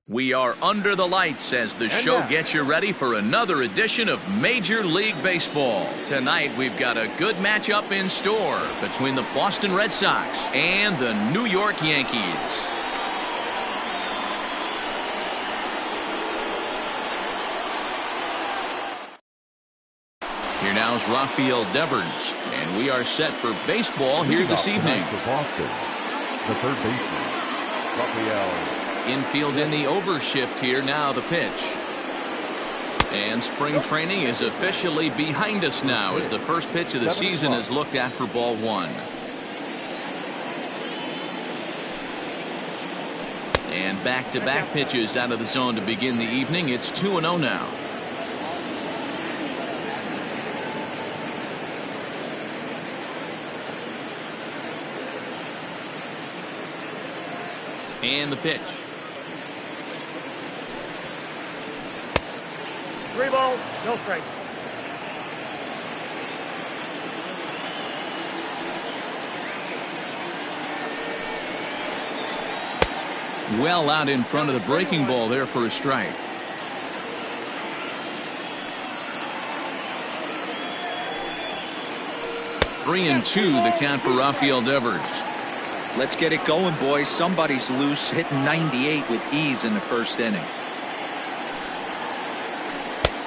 We are under the lights as the show gets you ready for another edition of Major League Baseball. Tonight we've got a good matchup in store between the Boston Red Sox and the New York Yankees. Here now is Rafael Devers, and we are set for baseball here this evening. For Boston, the third baseman, Rafael. Infield in the overshift here now, the pitch. And spring training is officially behind us now as the first pitch of the season is looked at for ball one. And back-to-back pitches out of the zone to begin the evening. It's 2-0 now. And the pitch. 3 balls, no strikes. Well out in front of the breaking ball there for a strike. Three and two, the count for Rafael Devers. Let's get it going, boys. Somebody's loose, hitting 98 with ease in the first inning.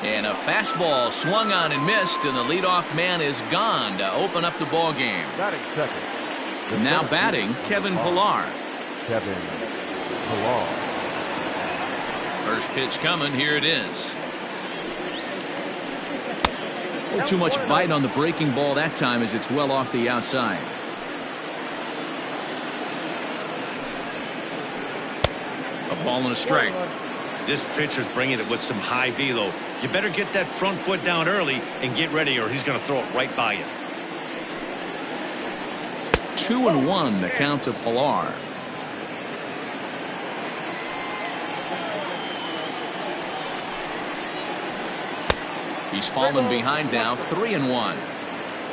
And a fastball swung on and missed, and the leadoff man is gone to open up the ball game. Batting second. Now batting, Kevin Pillar. Kevin Pillar. First pitch coming. Here it is. Too much bite on the breaking ball that time as it's well off the outside. A ball and a strike. This pitcher's bringing it with some high velo. You better get that front foot down early and get ready, or he's going to throw it right by you. 2-1 the count to Pillar. He's fallen behind now. 3-1.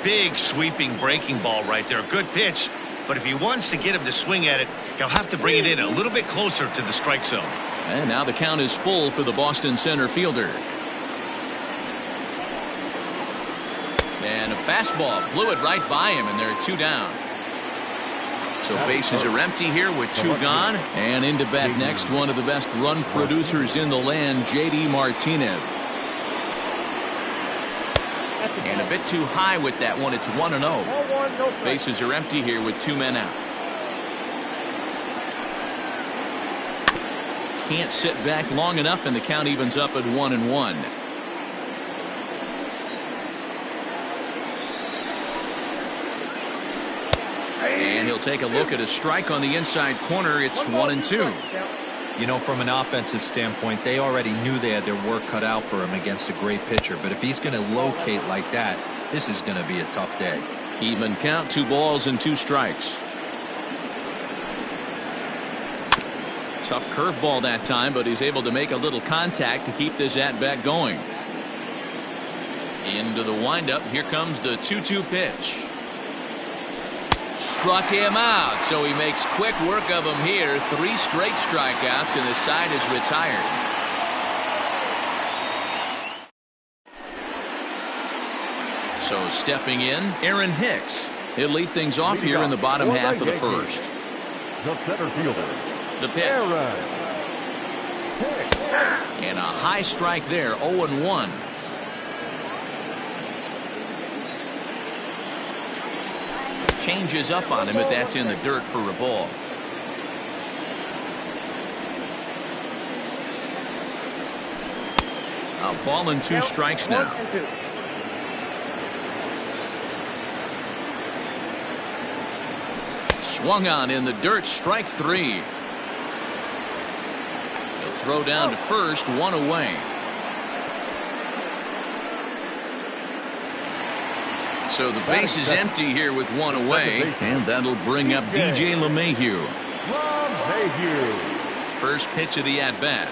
Big sweeping breaking ball right there. Good pitch. But if he wants to get him to swing at it, he'll have to bring it in a little bit closer to the strike zone. And now the count is full for the Boston center fielder. And a fastball blew it right by him, and there are 2 down. So bases are empty here with 2 gone. And into bat next, one of the best run producers in the land, J.D. Martinez. And a bit too high with that one. It's 1-0. Bases are empty here with 2 men out. Can't sit back long enough, and the count evens up at 1-1. And he'll take a look at a strike on the inside corner. It's 1-2. You know, from an offensive standpoint, they already knew they had their work cut out for him against a great pitcher. But if he's going to locate like that, this is going to be a tough day. Even count, 2 balls and 2 strikes. Tough curveball that time, but he's able to make a little contact to keep this at-bat going. Into the windup. Here comes the 2-2 pitch. Struck him out, so he makes quick work of him here. 3 straight strikeouts, and the side is retired. So stepping in, Aaron Hicks. He'll lead things off here in the bottom half of the first. The center fielder, The pitch. And a high strike there, 0-1. Changes up on him, but that's in the dirt for a ball. A ball and 2 strikes now. Swung on in the dirt, strike 3. He'll throw down to first, 1 away. So the base is empty here with 1 away, and that'll bring up DJ LeMahieu. First pitch of the at-bat.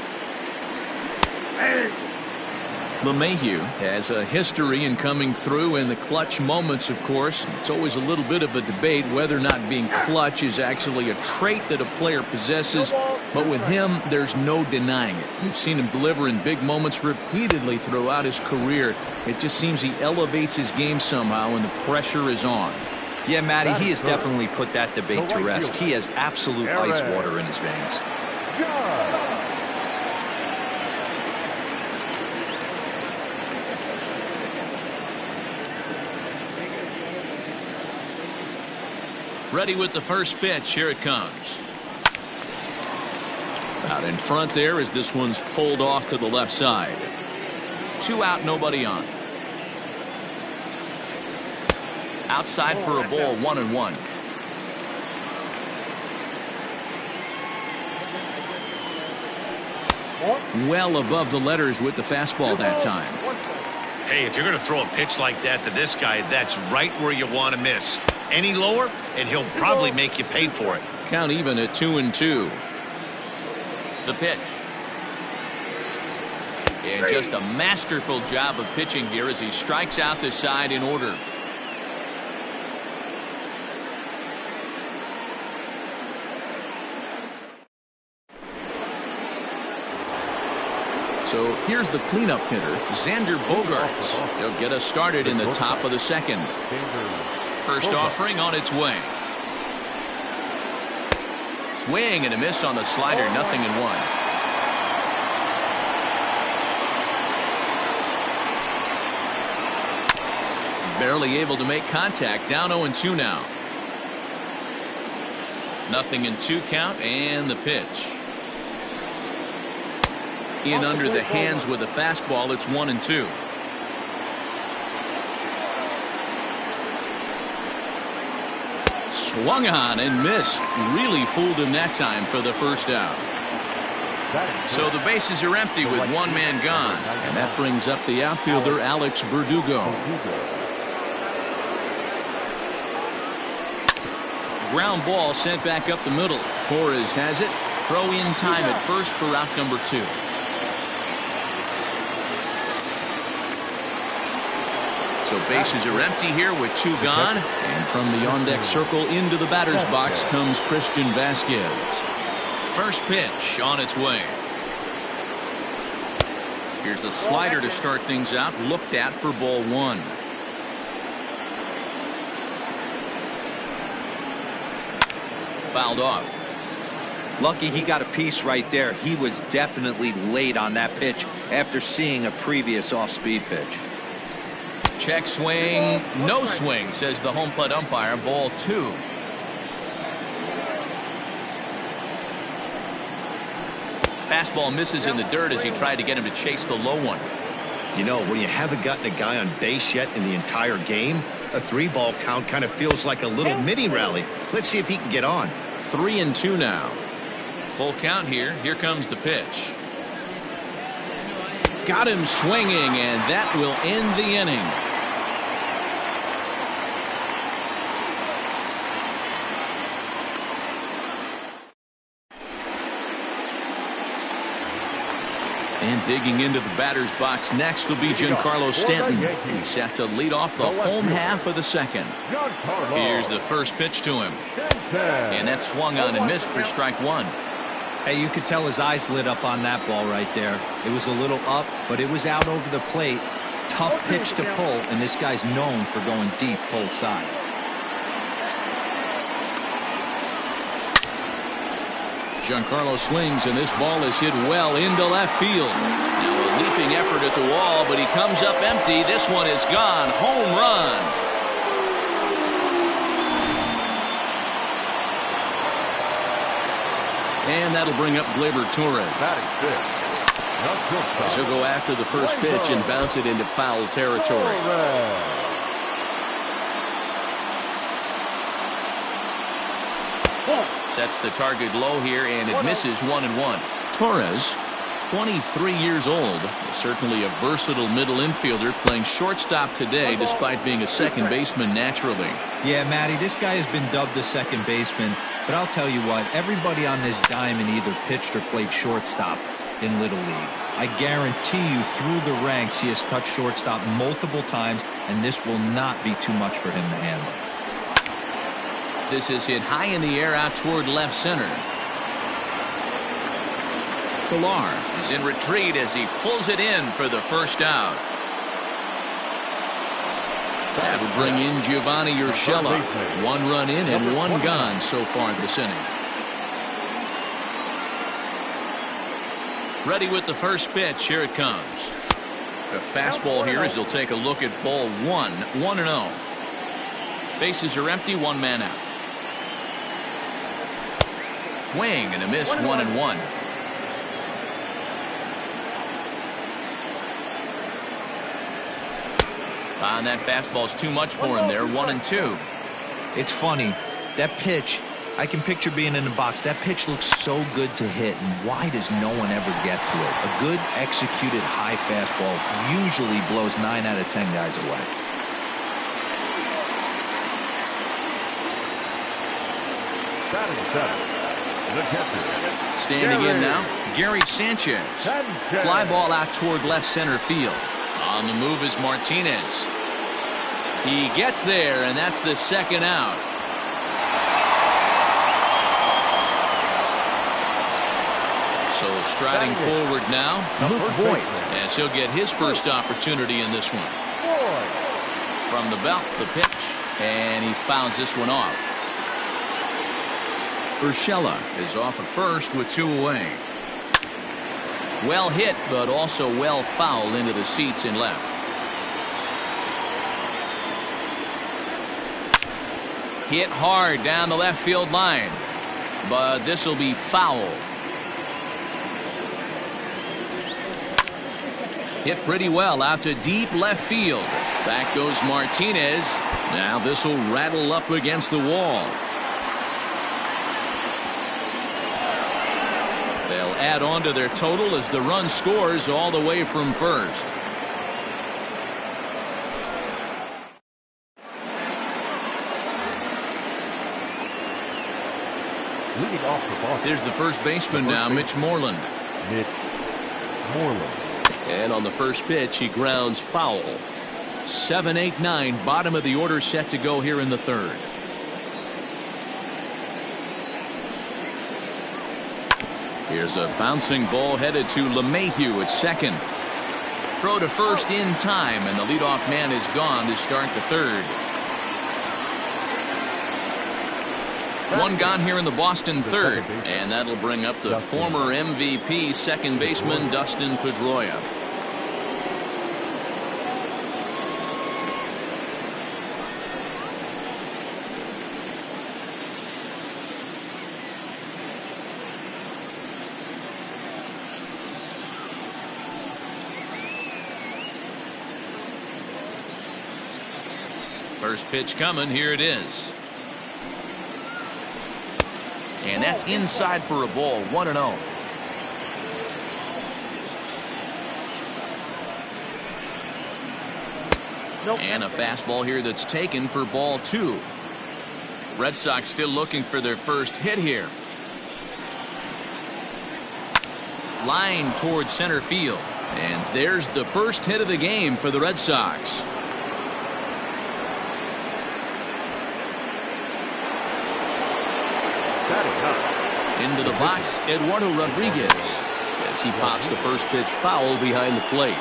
LeMahieu has a history in coming through in the clutch moments, of course. It's always a little bit of a debate whether or not being clutch is actually a trait that a player possesses. But with him, there's no denying it. We've seen him deliver in big moments repeatedly throughout his career. It just seems he elevates his game somehow when the pressure is on. Yeah, Matty, he has definitely put that debate to rest. He has absolute ice water in his veins. Ready with the first pitch. Here it comes. Out in front there as this one's pulled off to the left side. 2 out, nobody on. Outside for a ball, 1-1. Well above the letters with the fastball that time. Hey, if you're going to throw a pitch like that to this guy, that's right where you want to miss. Any lower, and he'll probably make you pay for it. Count even at 2-2. The pitch. And just a masterful job of pitching here as he strikes out the side in order. So here's the cleanup hitter, Xander Bogaerts. He'll get us started in the top of the second. First offering on its way. Swing and a miss on the slider, 0-1. Barely able to make contact, down 0-2 now. 0-2 count, and the pitch. In under the hands with a fastball, it's 1-2. Swung on and missed. Really fooled him that time for the first out. So the bases are empty with one man gone. And that brings up the outfielder, Alex Verdugo. Ground ball sent back up the middle. Torres has it. Throw in time at first for out number 2. So bases are empty here with 2 gone. And from the on-deck circle into the batter's box comes Christian Vasquez. First pitch on its way. Here's a slider to start things out. Looked at for ball 1. Fouled off. Lucky he got a piece right there. He was definitely late on that pitch after seeing a previous off-speed pitch. Check swing. No swing, says the home plate umpire. Ball 2. Fastball misses in the dirt as he tried to get him to chase the low one. You know, when you haven't gotten a guy on base yet in the entire game, a 3-ball count kind of feels like a little mini rally. Let's see if he can get on. 3-2 now. Full count here. Here comes the pitch. Got him swinging, and that will end the inning. And digging into the batter's box next will be Giancarlo Stanton. He's set to lead off the home half of the second. Here's the first pitch to him. And that swung on and missed for strike 1. Hey, you could tell his eyes lit up on that ball right there. It was a little up, but it was out over the plate. Tough pitch to pull, and this guy's known for going deep pull side. Giancarlo swings, and this ball is hit well into left field. Now a leaping effort at the wall, but he comes up empty. This one is gone. Home run. And that'll bring up Gleyber Torres. So go after the first pitch and bounce it into foul territory. Sets the target low here, and it misses 1-1. Torres, 23 years old, certainly a versatile middle infielder, playing shortstop today despite being a second baseman naturally. Yeah, Matty, this guy has been dubbed a second baseman, but I'll tell you what, everybody on this diamond either pitched or played shortstop in Little League. I guarantee you through the ranks he has touched shortstop multiple times, and this will not be too much for him to handle. This is hit high in the air out toward left center. Pilar is in retreat as he pulls it in for the first out. That will bring in Giovanni Urshela. 1 run in and 1 gone so far this inning. Ready with the first pitch. Here it comes. A fastball here as he'll take a look at ball 1. 1-0. Bases are empty. 1 man out. Swing and a miss. 1-1. And that fastball's too much for him there. 1-2. It's funny. That pitch, I can picture being in the box. That pitch looks so good to hit, and why does no one ever get to it? A good executed high fastball usually blows 9 out of 10 guys away. Standing in now, Gary Sanchez. Fly ball out toward left center field. On the move is Martinez. He gets there, and that's the second out. So striding forward now, Luke Voigt, as he'll get his first opportunity in this one. From the belt, the pitch, and he fouls this one off. Urshela is off at first with 2 away. Well hit, but also well fouled into the seats in left. Hit hard down the left field line, but this will be foul. Hit pretty well out to deep left field. Back goes Martinez. Now this will rattle up against the wall. They'll add on to their total as the run scores all the way from first. Here's the first baseman now, Mitch Moreland. And on the first pitch, he grounds foul. 7, 8, 9, bottom of the order set to go here in the third. Here's a bouncing ball headed to LeMahieu at second. Throw to first in time, and the leadoff man is gone to start the third. 1 gone here in the Boston third, and that'll bring up the former MVP second baseman Dustin Pedroia. First pitch coming. Here it is. And that's inside for a ball. 1-0. And a fastball here that's taken for ball 2. Red Sox still looking for their first hit here. Line towards center field. And there's the first hit of the game for the Red Sox. Into the box, Eduardo Rodriguez, as he pops the first pitch foul behind the plate.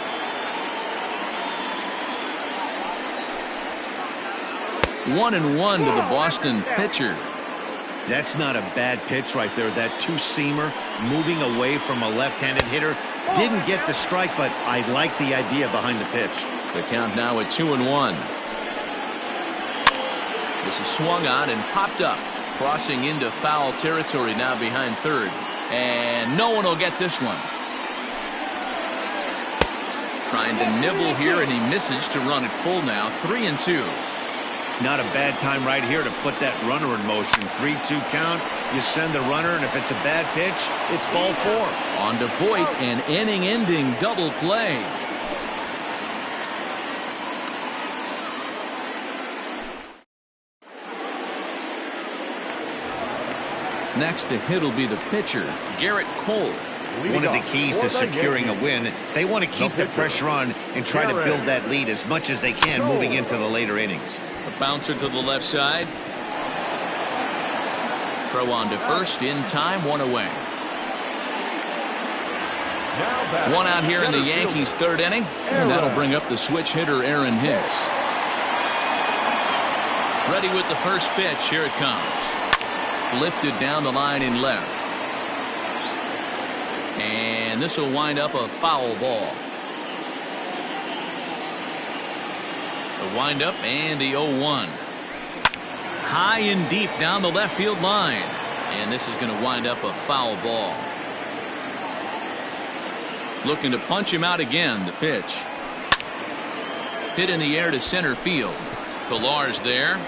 One and one to the Boston pitcher. That's not a bad pitch right there. That 2-seamer moving away from a left-handed hitter. Didn't get the strike, but I like the idea behind the pitch. The count now at 2-1. This is swung on and popped up. Crossing into foul territory now behind third. And no one will get this one. Trying to nibble here, and he misses to run it full now. 3-2. Not a bad time right here to put that runner in motion. 3-2 count. You send the runner, and if it's a bad pitch, it's ball 4. On to Voigt, an inning-ending double play. Next to hit will be the pitcher, Garrett Cole. One of the keys to securing a win, they want to keep the pressure on and try to build that lead as much as they can moving into the later innings. A bouncer to the left side. Throw on to first, in time, one away. One out here in the Yankees' third inning, and that'll bring up the switch hitter Aaron Hicks. Ready with the first pitch. Here it comes. Lifted down the line in left. And this will wind up a foul ball. The windup and the 0-1. High and deep down the left field line. And this is going to wind up a foul ball. Looking to punch him out again. The pitch. Hit in the air to center field. Pilar's there.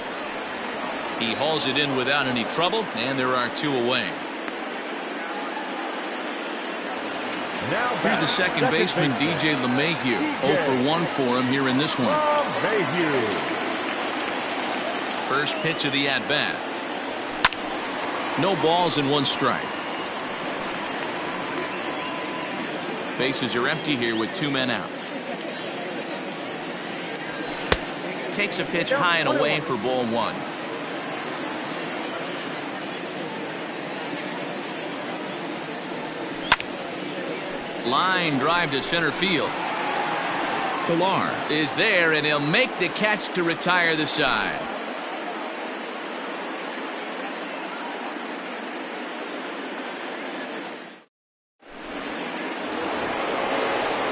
He hauls it in without any trouble, and there are two away. Here's the second baseman, DJ LeMahieu. 0 for 1 for him here in this one. First pitch of the at-bat. No balls and one strike. Bases are empty here with 2 men out. Takes a pitch high and away for ball 1. Line drive to center field. Pilar is there, and he'll make the catch to retire the side.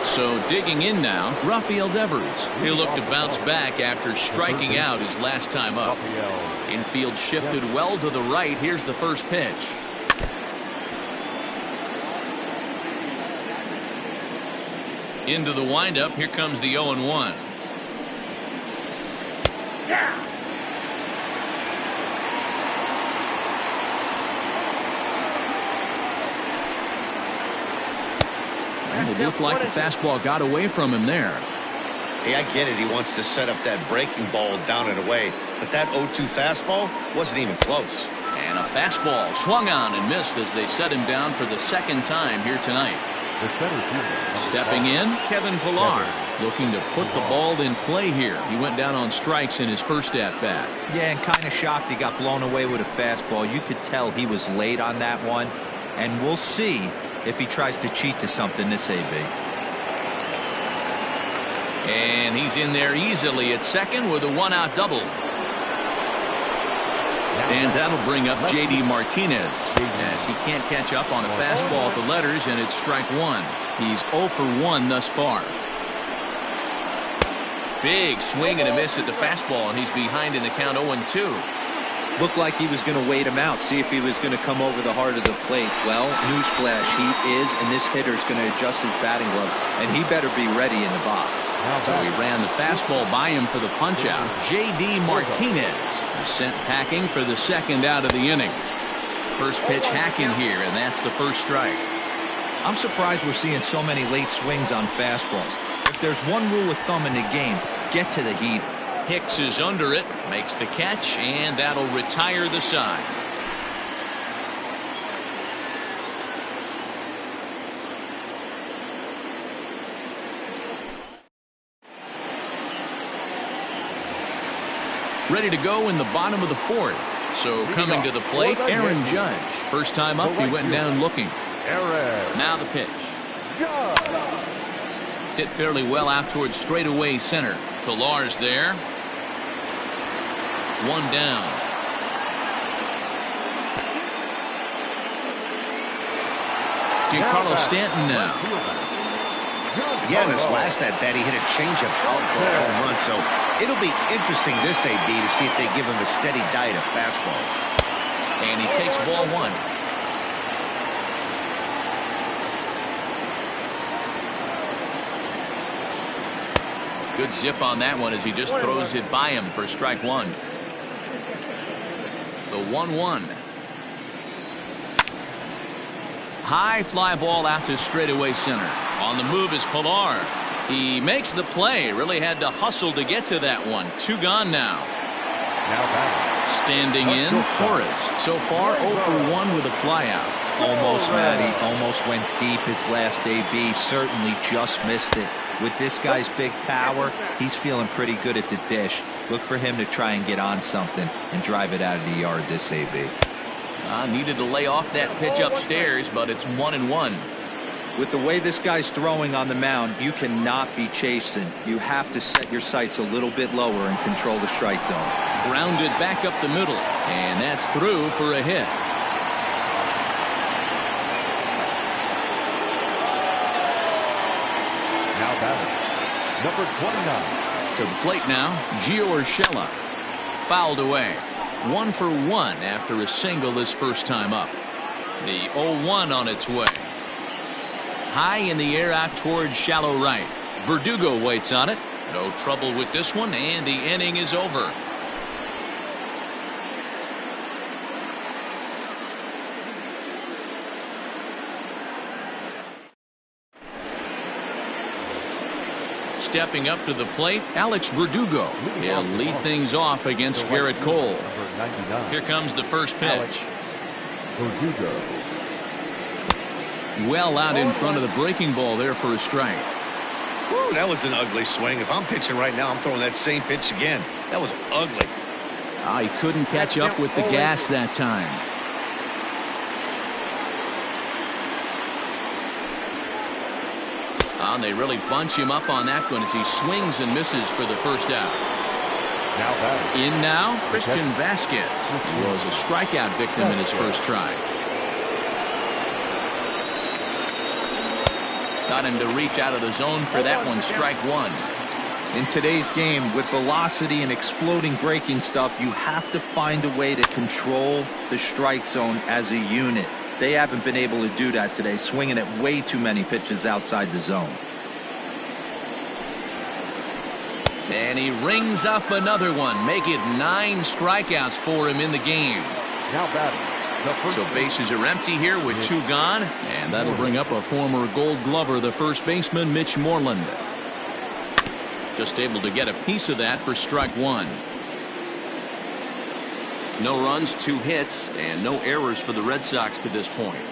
So digging in now, Rafael Devers. He'll look to bounce back after striking out his last time up. Infield shifted well to the right. Here's the first pitch. Into the windup. Here comes the 0-1. And it looked like the fastball got away from him there. Hey, I get it. He wants to set up that breaking ball down and away. But that 0-2 fastball wasn't even close. And a fastball swung on and missed as they set him down for the second time here tonight. Stepping in, Kevin Pilar, looking to put the ball in play here. He went down on strikes in his first at-bat. Yeah, and kind of shocked he got blown away with a fastball. You could tell he was late on that one. And we'll see if he tries to cheat to something this AB. And he's in there easily at second with a 1-out double. And that'll bring up J.D. Martinez as he can't catch up on a fastball at the letters, and it's strike 1. He's 0 for 1 thus far. Big swing and a miss at the fastball, and he's behind in the count 0-2. Looked like he was going to wait him out, see if he was going to come over the heart of the plate. Well, newsflash, he is, and this hitter's going to adjust his batting gloves, and he better be ready in the box. So he ran the fastball by him for the punch-out. J.D. Martinez is sent packing for the second out of the inning. First pitch hacking here, and that's the first strike. I'm surprised we're seeing so many late swings on fastballs. If there's one rule of thumb in the game, get to the heater. Hicks is under it, makes the catch, and that'll retire the side. Ready to go in the bottom of the fourth. So coming to the plate, Aaron Judge. First time up, he went down looking. Now the pitch. Hit fairly well out towards straightaway center. Pilar's there. One down. Giancarlo Stanton now. Yeah, in his last at-bat, he hit a changeup out for a home run. So it'll be interesting this AB to see if they give him a steady diet of fastballs. And he takes ball 1. Good zip on that one as he just throws it by him for strike 1. The 1-1. High fly ball out to straightaway center. On the move is Pilar. He makes the play. Really had to hustle to get to that one. 2 gone now. Standing in, Torres. So far 0 for 1 with a flyout. Almost, Matty. Almost went deep his last AB. Certainly just missed it. With this guy's big power, he's feeling pretty good at the dish. Look for him to try and get on something and drive it out of the yard this AB. Needed to lay off that pitch upstairs, but it's 1-1. With the way this guy's throwing on the mound, you cannot be chasing. You have to set your sights a little bit lower and control the strike zone. Grounded back up the middle, and that's through for a hit. Now batting, number 29. To the plate now, Gio Urshela. Fouled away. 1 for 1 after a single his first time up. The 0-1 on its way. High in the air out towards shallow right. Verdugo waits on it. No trouble with this one, and the inning is over. Stepping up to the plate, Alex Verdugo. He'll lead things off against Garrett Cole. Here comes the first pitch. Verdugo. Well out in front of the breaking ball there for a strike. Whew, that was an ugly swing. If I'm pitching right now, I'm throwing that same pitch again. That was ugly. He couldn't catch up with the gas that time. And they really bunch him up on that one as he swings and misses for the first out. Now batting. In now, Christian Vasquez. He was a strikeout victim in his first try. Got him to reach out of the zone for that one, strike one. In today's game, with velocity and exploding breaking stuff, you have to find a way to control the strike zone as a unit. They haven't been able to do that today, swinging at way too many pitches outside the zone. And he rings up another one, make it 9 strikeouts for him in the game. Now batting. So bases are empty here with 2 gone, and that'll bring up a former Gold Glover, the first baseman, Mitch Moreland. Just able to get a piece of that for strike one. No runs, 2 hits, and no errors for the Red Sox to this point.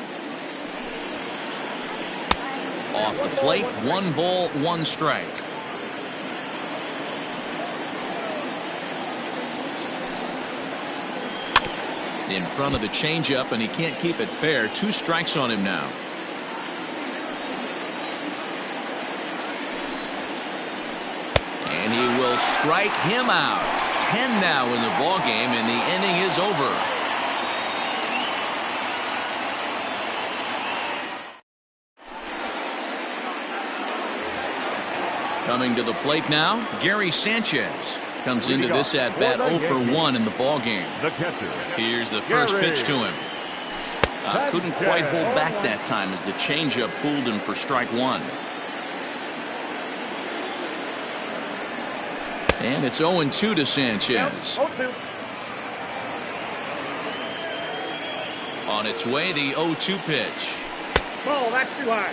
Off the plate, 1 ball, 1 strike. In front of the changeup, and he can't keep it fair. 2 strikes on him now. And he will strike him out. 10 now in the ball game, and the inning is over. Coming to the plate now, Gary Sanchez comes into this at bat 0 for 1 in the ball game. The catcher. Here's the first pitch to him. Couldn't quite hold back that time as the changeup fooled him for strike one. And it's 0-2 to Sanchez. On its way, the 0-2 pitch. Ball, that's too high.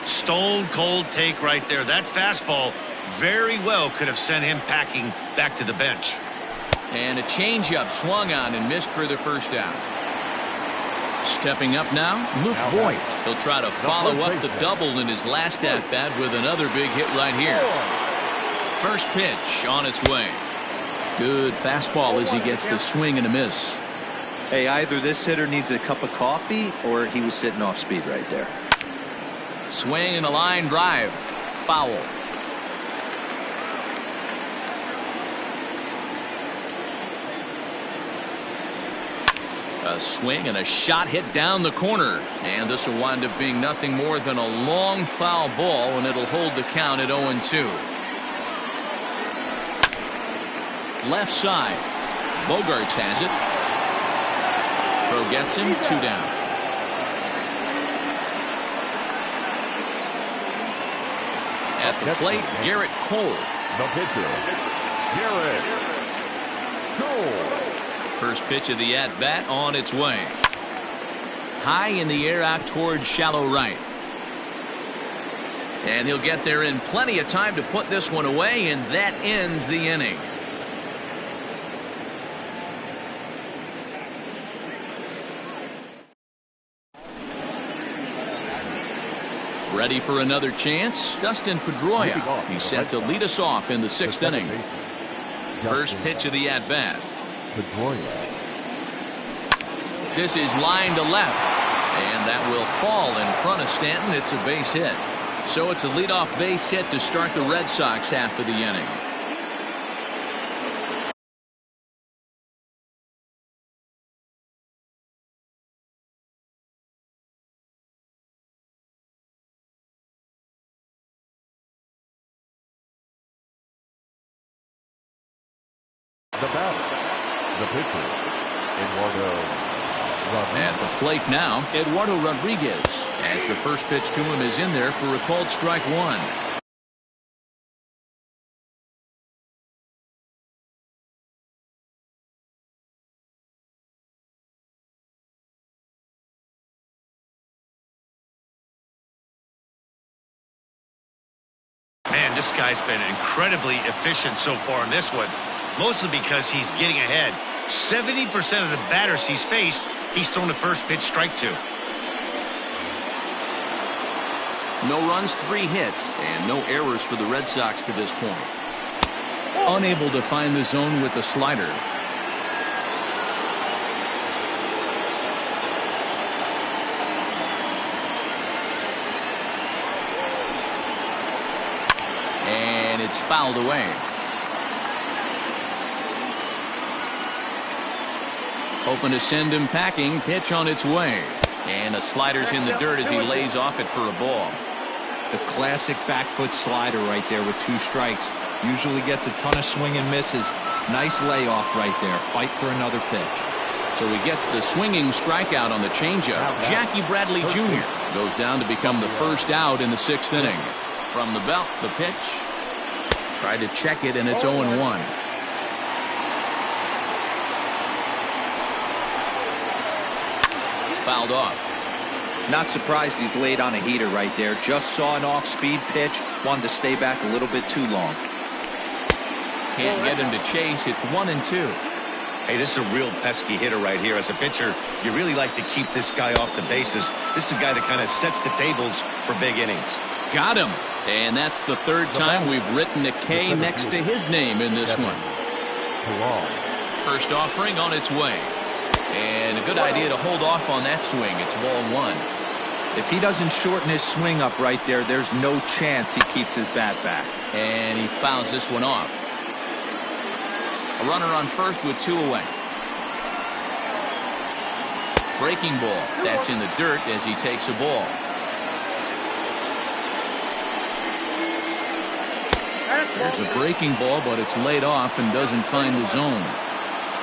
Stone cold take right there. That fastball very well could have sent him packing back to the bench. And a changeup swung on and missed for the first out. Stepping up now, Luke Voigt. He'll try to follow up the double in his last at-bat with another big hit right here. First pitch on its way. Good fastball as he gets the swing and a miss. Hey, either this hitter needs a cup of coffee or he was sitting off speed right there. Swing and a line drive. Foul. A swing and a shot hit down the corner. And this will wind up being nothing more than a long foul ball, and it'll hold the count at 0-2. Left side. Bogarts has it. Throw gets him, 2 down. At the plate, Garrett Cole. The pitcher, Garrett Cole. First pitch of the at-bat on its way. High in the air out towards shallow right. And he'll get there in plenty of time to put this one away, and that ends the inning. Ready for another chance? Dustin Pedroia. He's set to lead us off in the 6th inning. First pitch of the at-bat. This is line to left, and that will fall in front of Stanton. It's a base hit. So it's a leadoff base hit to start the Red Sox half of the inning. The batter, the pitcher, Eduardo. At the plate now, Eduardo Rodriguez, as the first pitch to him is in there for a called strike one. Man, this guy's been incredibly efficient so far in this one, mostly because he's getting ahead. 70% of the batters he's faced, he's thrown the first pitch strike to. No runs, 3 hits, and no errors for the Red Sox to this point. Unable to find the zone with the slider. And it's fouled away. Hoping to send him packing. Pitch on its way. And the slider's in the dirt as he lays off it for a ball. The classic back foot slider right there with 2 strikes. Usually gets a ton of swing and misses. Nice layoff right there. Fight for another pitch. So he gets the swinging strikeout on the changeup. Jackie Bradley Jr. goes down to become the first out in the 6th inning. From the belt, the pitch. Tried to check it, and it's 0-1. Fouled off. Not surprised he's laid on a heater right there. Just saw an off-speed pitch. Wanted to stay back a little bit too long. Can't get him to chase. It's 1-2. Hey, this is a real pesky hitter right here. As a pitcher, you really like to keep this guy off the bases. This is a guy that kind of sets the tables for big innings. Got him. And that's the 3rd time we've written a K next to his name in this one. First offering on its way. And a good idea to hold off on that swing. It's ball 1. If he doesn't shorten his swing up right there, there's no chance he keeps his bat back. And he fouls this one off. A runner on first with 2 away. Breaking ball. That's in the dirt as he takes a ball. There's a breaking ball, but it's laid off and doesn't find the zone.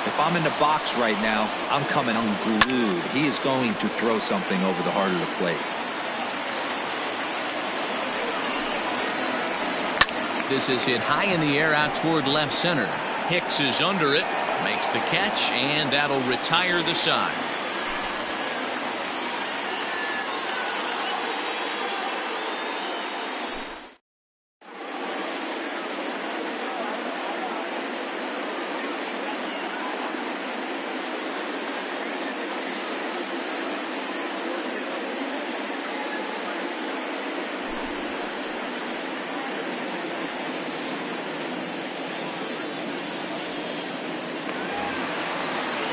If I'm in the box right now, I'm coming unglued. He is going to throw something over the heart of the plate. This is hit high in the air out toward left center. Hicks is under it, makes the catch, and that'll retire the side.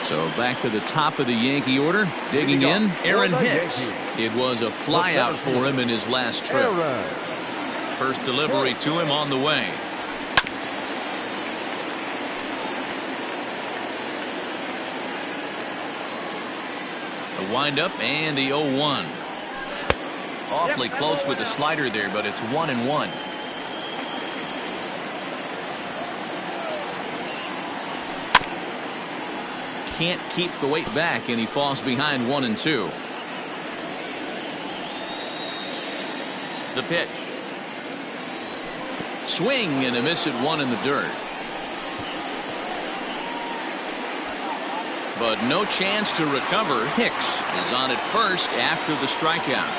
So back to the top of the Yankee order. Digging in, Aaron Hicks. It was a flyout for him in his last trip. First delivery to him on the way. The windup and the 0-1. Awfully close with the slider there, but it's 1-1. Can't keep the weight back, and he falls behind 1-2. The pitch. Swing and a miss at 1 in the dirt. But no chance to recover. Hicks is on at first after the strikeout.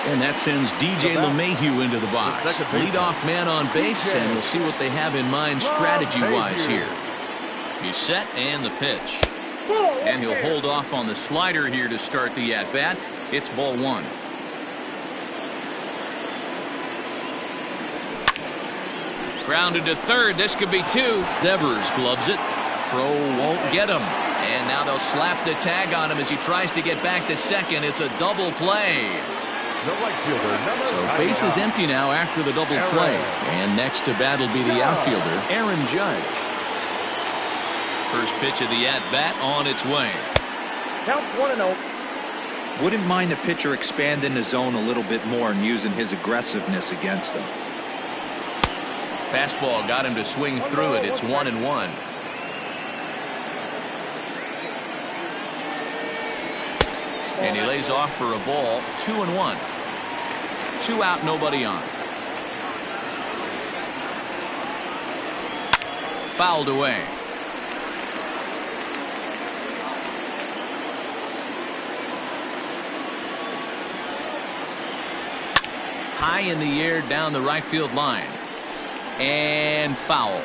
And that sends DJ LeMahieu into the box. Leadoff man on base, and we'll see what they have in mind strategy-wise here. He's set, and the pitch. And he'll hold off on the slider here to start the at-bat. It's ball 1. Grounded to third. This could be two. Devers gloves it. Throw won't get him. And now they'll slap the tag on him as he tries to get back to second. It's a double play. The right fielder, So base is empty now after the double play. And next to bat will be the outfielder, Aaron Judge. First pitch of the at-bat on its way. Count 1-0. Wouldn't mind the pitcher expanding the zone a little bit more and using his aggressiveness against them. Fastball got him to swing through it. It's 1-1. And he lays off for a ball. 2-1. 2 out, nobody on. Fouled away. High in the air down the right field line. And foul.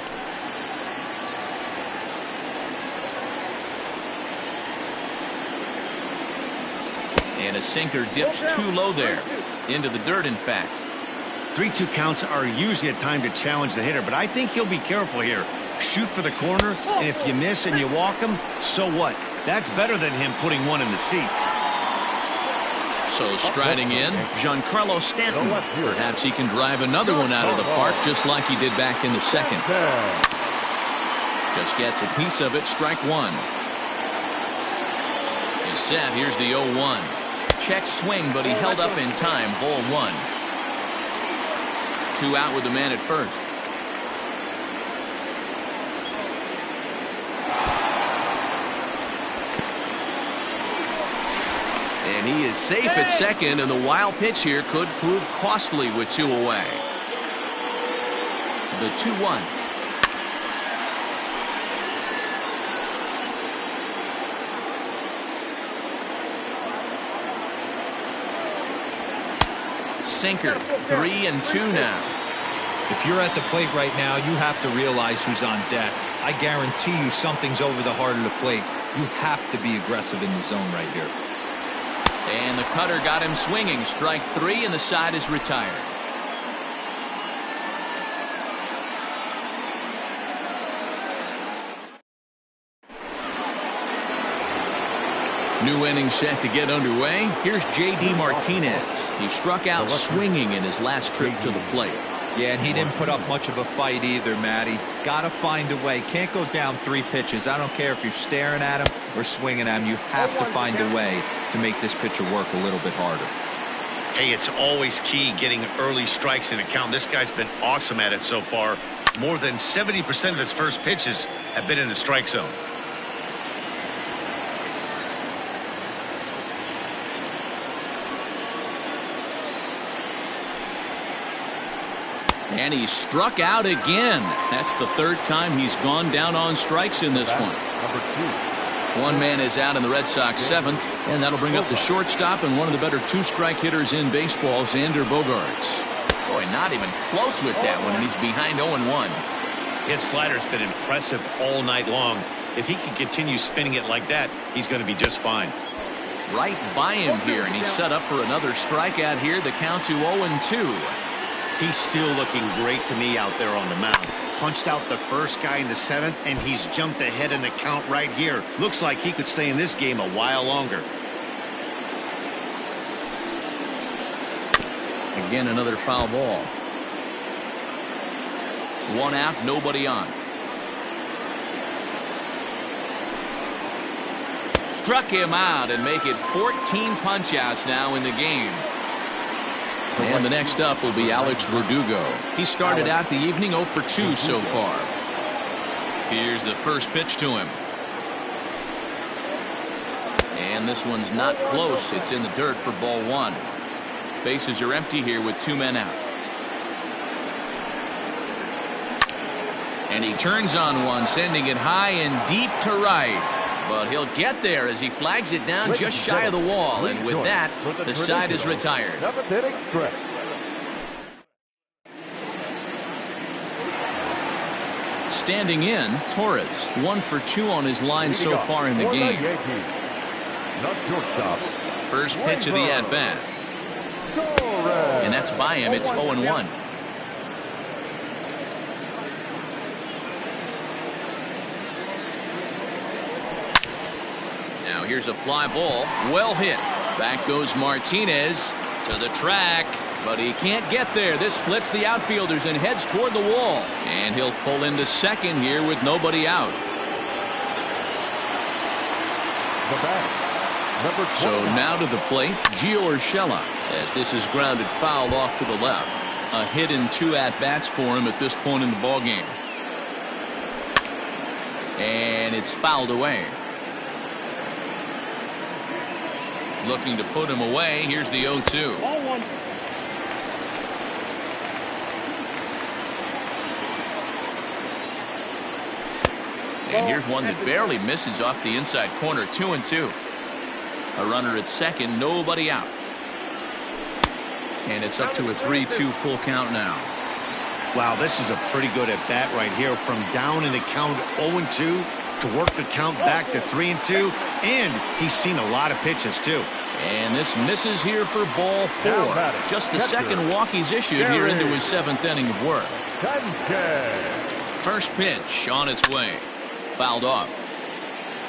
And a sinker dips too low there. Into the dirt, in fact. 3-2 counts are usually a time to challenge the hitter, but I think he'll be careful here. Shoot for the corner, and if you miss and you walk him, so what? That's better than him putting one in the seats. So striding in, Giancarlo Stanton. Perhaps he can drive another one out of the park just like he did back in the second. Just gets a piece of it. Strike one. He's set. Here's the 0-1. Check swing, but he held up in time. Ball one. 2 out with the man at first. And he is safe at second, and the wild pitch here could prove costly with 2 away. The 2-1. Sinker. 3-2 now. If you're at the plate right now, you have to realize who's on deck. I guarantee you something's over the heart of the plate. You have to be aggressive in the zone right here. And the cutter got him swinging. Strike 3, and the side is retired. New inning set to get underway. Here's J.D. Martinez. He struck out swinging in his last trip to the plate. Yeah, and he didn't put up much of a fight either, Matty. Gotta find a way. Can't go down 3 pitches. I don't care if you're staring at him or swinging at him. You have to find a way to make this pitcher work a little bit harder. Hey, it's always key getting early strikes in a count. This guy's been awesome at it so far. More than 70% of his first pitches have been in the strike zone. And he struck out again. That's the 3rd time he's gone down on strikes in this one. One man is out in the Red Sox 7th, and that'll bring up the shortstop and one of the better 2-strike hitters in baseball, Xander Bogaerts. Boy, not even close with that one, and he's behind 0-1. His slider's been impressive all night long. If he can continue spinning it like that, he's going to be just fine. Right by him here, and he's set up for another strikeout here. The count to 0-2. He's still looking great to me out there on the mound. Punched out the first guy in the 7th, and he's jumped ahead in the count right here. Looks like he could stay in this game a while longer. Again, another foul ball. 1 out, nobody on. Struck him out and make it 14 punch-outs now in the game. And the next up will be Alex Verdugo. He started out the evening 0 for 2 so far. Here's the first pitch to him. And this one's not close. It's in the dirt for ball 1. Bases are empty here with 2 men out. And he turns on one, sending it high and deep to right. But he'll get there as he flags it down just shy of the wall. And with that, the side is retired. Standing in, Torres. 1 for 2 on his line so far in the game. First pitch of the at-bat. And that's by him. It's 0-1. Now here's a fly ball. Well hit. Back goes Martinez to the track. But he can't get there. This splits the outfielders and heads toward the wall. And he'll pull into second here with nobody out. The bat, number 20. So now to the plate, Gio Urshela, as this is grounded foul off to the left. A hit and 2 at-bats for him at this point in the ballgame. And it's fouled away. Looking to put him away. Here's the 0-2. Ball 1. And here's one that barely misses off the inside corner. 2-2. A runner at second, nobody out. And it's up to a 3-2 full count now. Wow, this is a pretty good at bat right here. From down in the count 0-2 to work the count back to 3-2. And he's seen a lot of pitches too. And this misses here for ball 4. Just the second walk he's issued here into his 7th inning of work. First pitch on its way. Fouled off.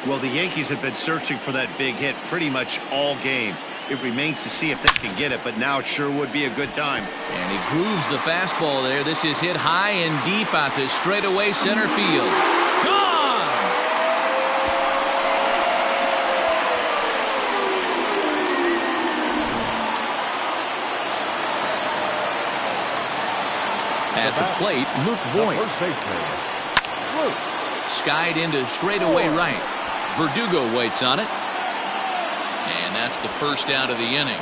Well, the Yankees have been searching for that big hit pretty much all game. It remains to see if they can get it, but now it sure would be a good time. And he grooves the fastball there. This is hit high and deep out to straightaway center field. Gone! At the plate, Luke Voigt. First baseman, Luke. Skied into straightaway right. Verdugo waits on it. And that's the first out of the inning.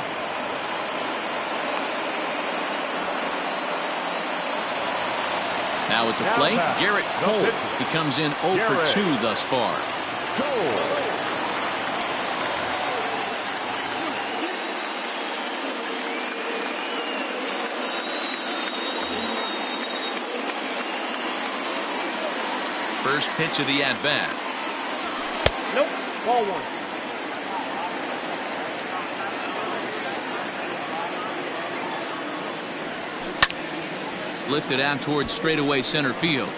Now at the plate, Garrett Cole. He comes in 0 for 2 thus far. First pitch of the at-bat. Nope. Ball 1. Lifted out towards straightaway center field.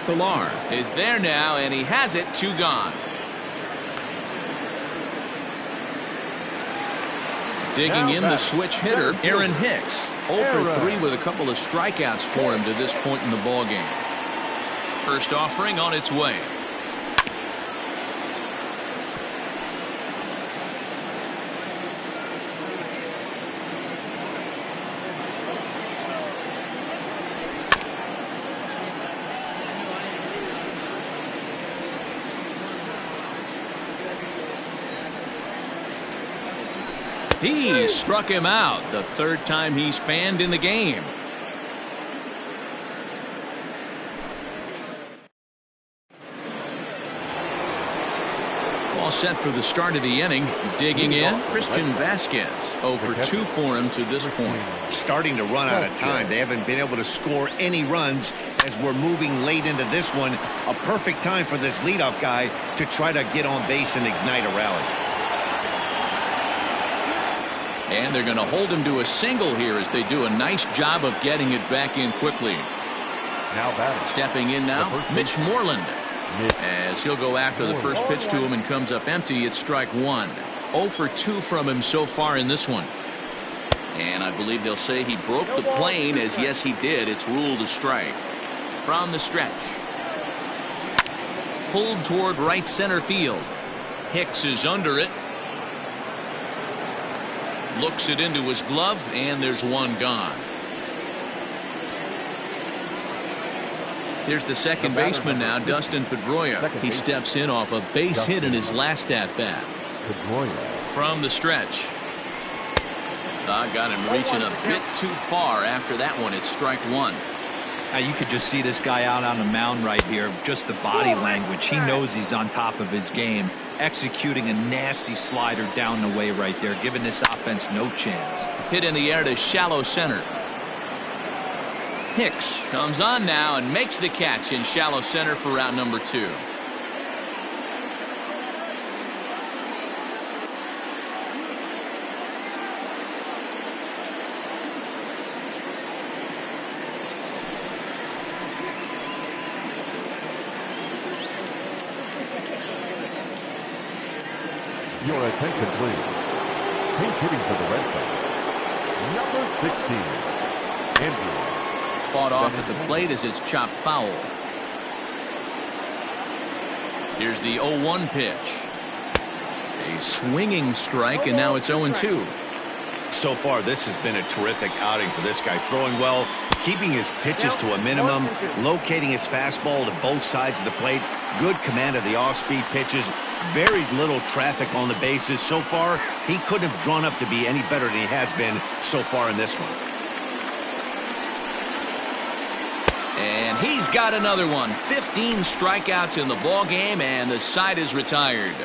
Pilar is there now, and he has it. 2 gone. Digging in the switch hitter, Aaron Hicks. 0 for 3 with a couple of strikeouts for him to this point in the ballgame. First offering on its way. He struck him out, the 3rd time he's fanned in the game. All set for the start of the inning. Digging in, Christian Vasquez. 0 for 2 for him to this point. Starting to run out of time. They haven't been able to score any runs as we're moving late into this one. A perfect time for this leadoff guy to try to get on base and ignite a rally. And they're going to hold him to a single here as they do a nice job of getting it back in quickly. Now batting. Stepping in now, Mitch Moreland. As he'll go after the first pitch to him and comes up empty. It's strike 1. 0 for 2 from him so far in this one. And I believe they'll say he broke the plane, as yes he did. It's ruled a strike. From the stretch. Pulled toward right center field. Hicks is under it. Looks it into his glove, and there's 1 gone. Here's the second baseman now, Dustin Pedroia. He steps in off a base hit in his last at-bat. From the stretch. Got him reaching a bit too far after that one. It's strike 1. Now you could just see this guy out on the mound right here. Just the body language. He knows he's on top of his game. Executing a nasty slider down the way right there, giving this offense no chance. Hit in the air to shallow center. Hicks comes on now and makes the catch in shallow center for round number 2. Your attention, please. Pink hitting for the Red Sox. Number 16, Andrew. Fought off at the plate as it's chopped foul. Here's the 0-1 pitch. A swinging strike, and now it's 0-2. So far, this has been a terrific outing for this guy. Throwing well, keeping his pitches to a minimum, locating his fastball to both sides of the plate. Good command of the off-speed pitches. Very little traffic on the bases. So far, he couldn't have drawn up to be any better than he has been so far in this one. And he's got another one. 15 strikeouts in the ball game, and the side is retired.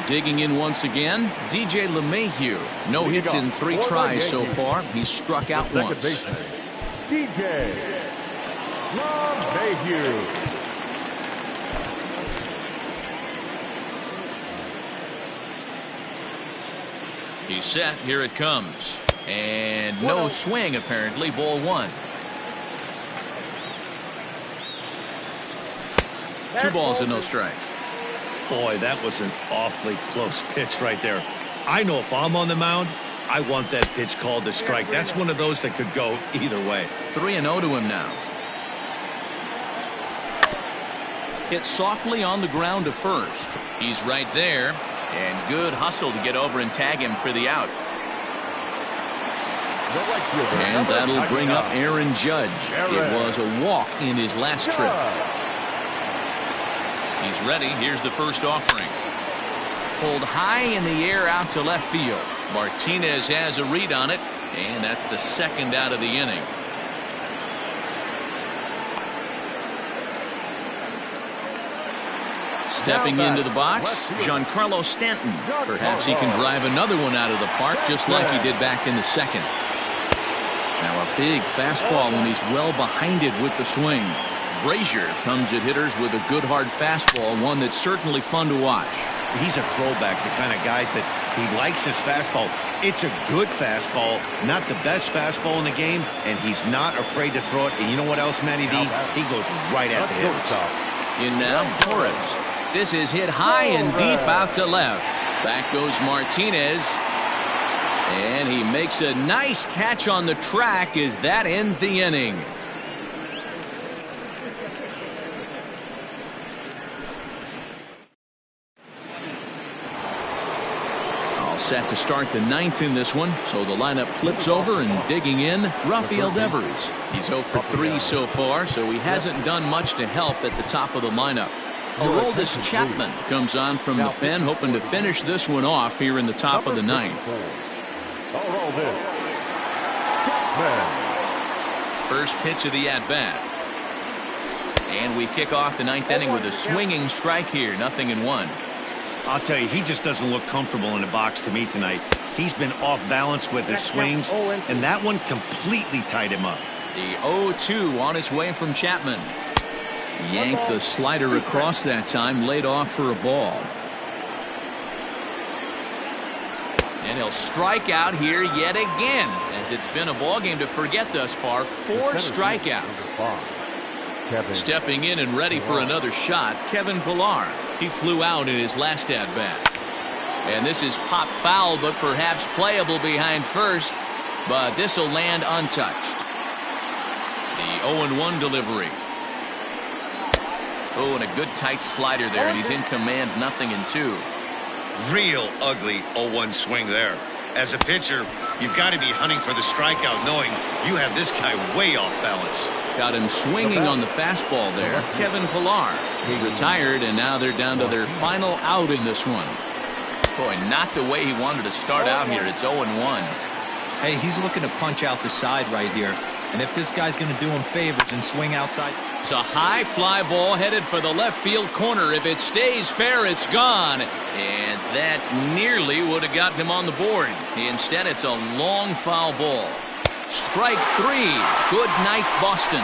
Digging in once again, DJ LeMahieu. No hits in 3 tries so far. He's struck out once. Baseman, DJ LeMahieu. He's set. Here it comes. And no swing, apparently. Ball 1. 2 balls and no strikes. Boy, that was an awfully close pitch right there. I know if I'm on the mound, I want that pitch called a strike. That's one of those that could go either way. 3-0 to him now. Hit softly on the ground to first. He's right there. And good hustle to get over and tag him for the out. And that'll bring up Aaron Judge. It was a walk in his last trip. He's ready. Here's the first offering. Pulled high in the air out to left field. Martinez has a read on it, and that's the second out of the inning. Stepping into the box, Giancarlo Stanton. Perhaps he can drive another one out of the park just like he did back in the second. Now a big fastball, and he's well behind it with the swing. Brazier comes at hitters with a good hard fastball, one that's certainly fun to watch. He's a throwback, the kind of guys that he likes his fastball. It's a good fastball, not the best fastball in the game, and he's not afraid to throw it. And you know what else, Matty V? He goes right at the hitters. In now, Torres. This is hit high and deep out to left. Back goes Martinez. And he makes a nice catch on the track as that ends the inning. Set to start the 9th in this one, so the lineup flips over, and digging in, Rafael Devers. He's 0 for 3 so far, so he hasn't done much to help at the top of the lineup. Aroldis Chapman comes on from the pen, hoping to finish this one off here in the top of the 9th. First pitch of the at-bat. And we kick off the 9th inning with a swinging strike here, 0-1. I'll tell you, he just doesn't look comfortable in the box to me tonight. He's been off balance with his swings, and that one completely tied him up. The 0-2 on its way from Chapman. Yanked the slider across that time, laid off for a ball. And he'll strike out here yet again, as it's been a ball game to forget thus far. 4 strikeouts. Stepping in and ready for another shot, Kevin Pillar. He flew out in his last at-bat. And this is pop foul, but perhaps playable behind first. But this will land untouched. The 0-1 delivery. Oh, and a good tight slider there, and he's in command, 0-2. Real ugly 0-1 swing there. As a pitcher, you've got to be hunting for the strikeout, knowing you have this guy way off balance. Got him swinging on the fastball there. Kevin Pillar. He's retired, and now they're down to their final out in this one. Boy, not the way he wanted to start out here. It's 0-1. Hey, he's looking to punch out the side right here. And if this guy's going to do him favors and swing outside. It's a high fly ball headed for the left field corner. If it stays fair, it's gone. And that nearly would have gotten him on the board. Instead, it's a long foul ball. Strike 3. Good night, Boston.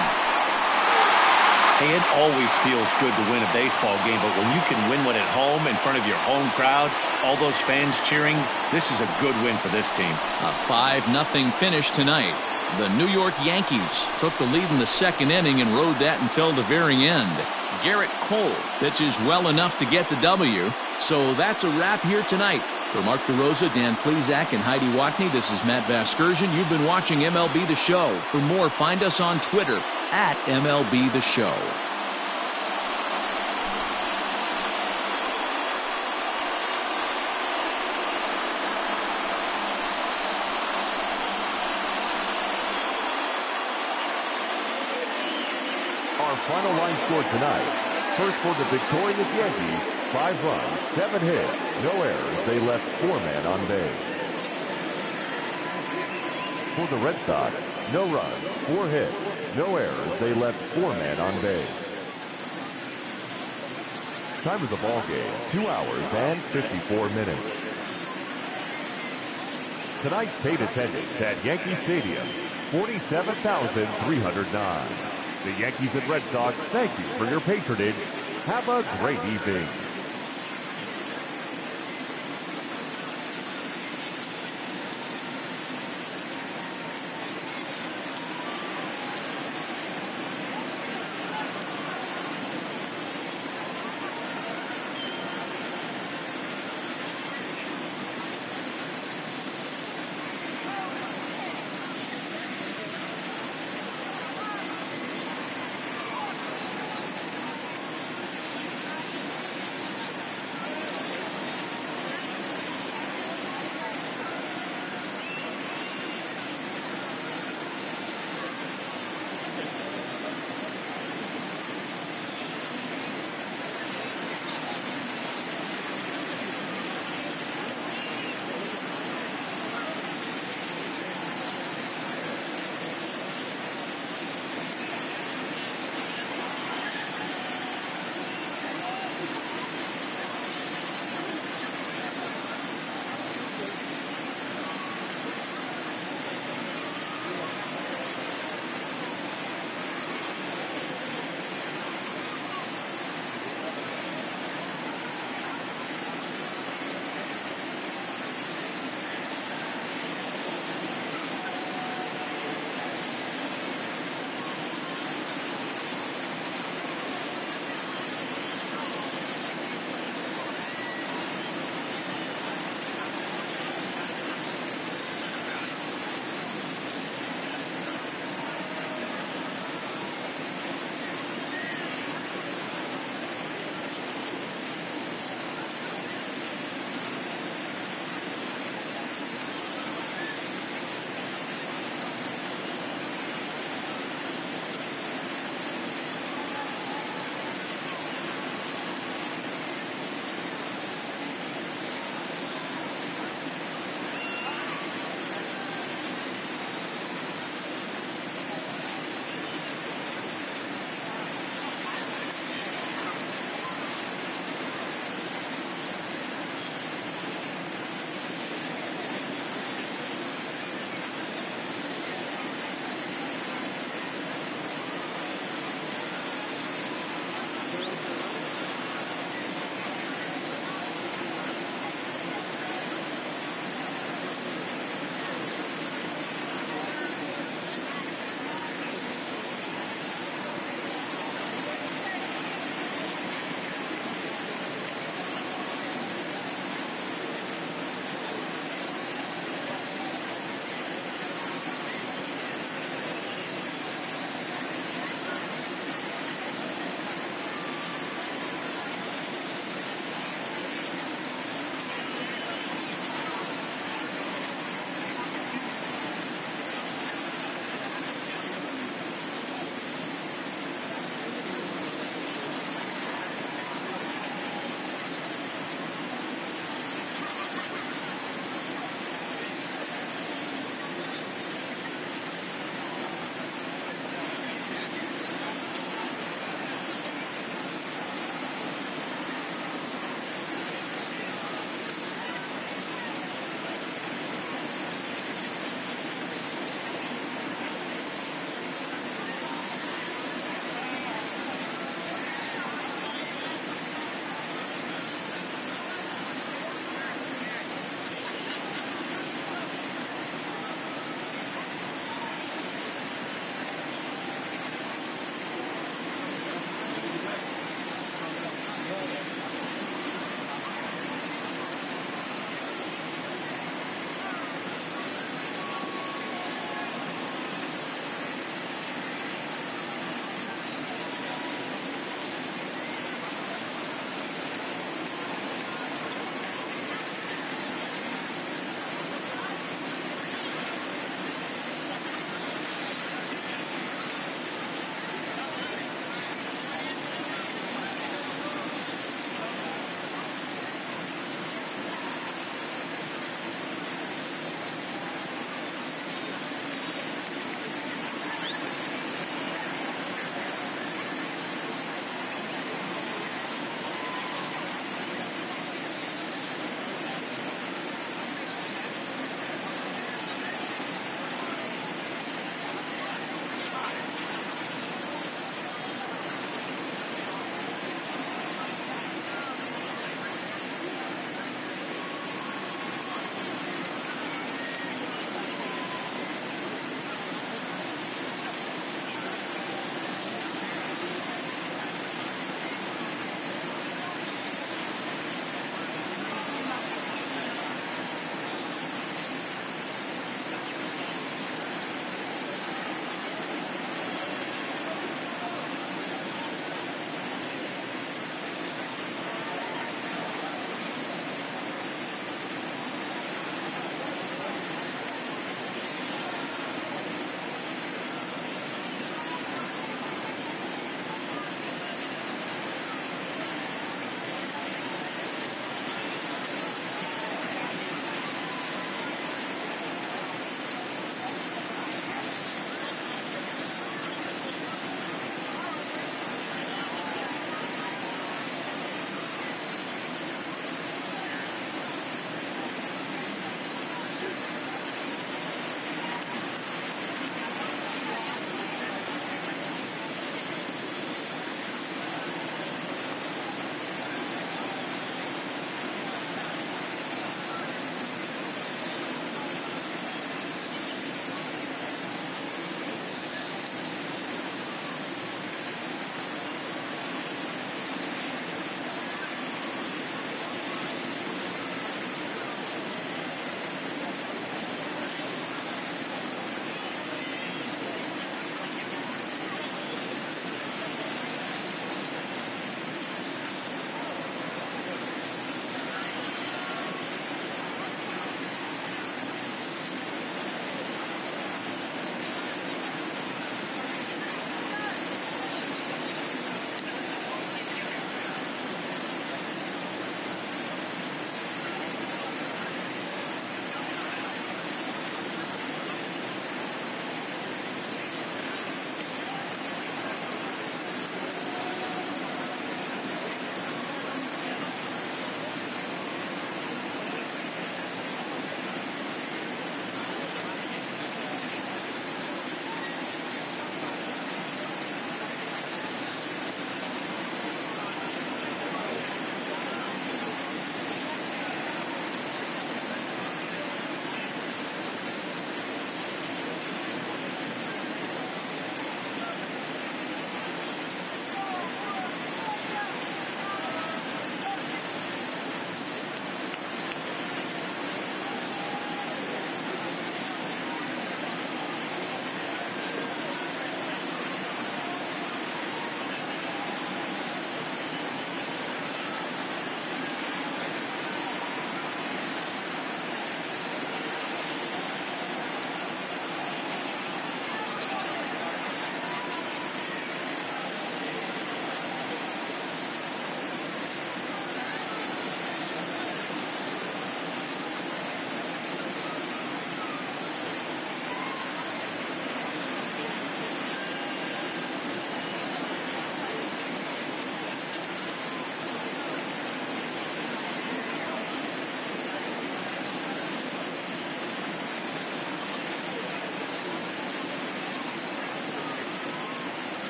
Hey, it always feels good to win a baseball game, but when you can win one at home in front of your home crowd, all those fans cheering, this is a good win for this team. A 5-0 finish tonight. The New York Yankees took the lead in the second inning and rode that until the very end. Garrett Cole pitches well enough to get the W. So that's a wrap here tonight. For Mark DeRosa, Dan Plesac, and Heidi Watney, this is Matt Vasgersian. You've been watching MLB The Show. For more, find us on Twitter at MLB The Show. Our final line score tonight. First for the victorious Yankees, 5 runs, 7 hits, no errors. They left 4 men on base. For the Red Sox, no runs, 4 hits, no errors. They left 4 men on base. Time of the ball game, 2 hours and 54 minutes. Tonight's paid attendance at Yankee Stadium, 47,309. The Yankees and Red Sox thank you for your patronage. Have a great evening.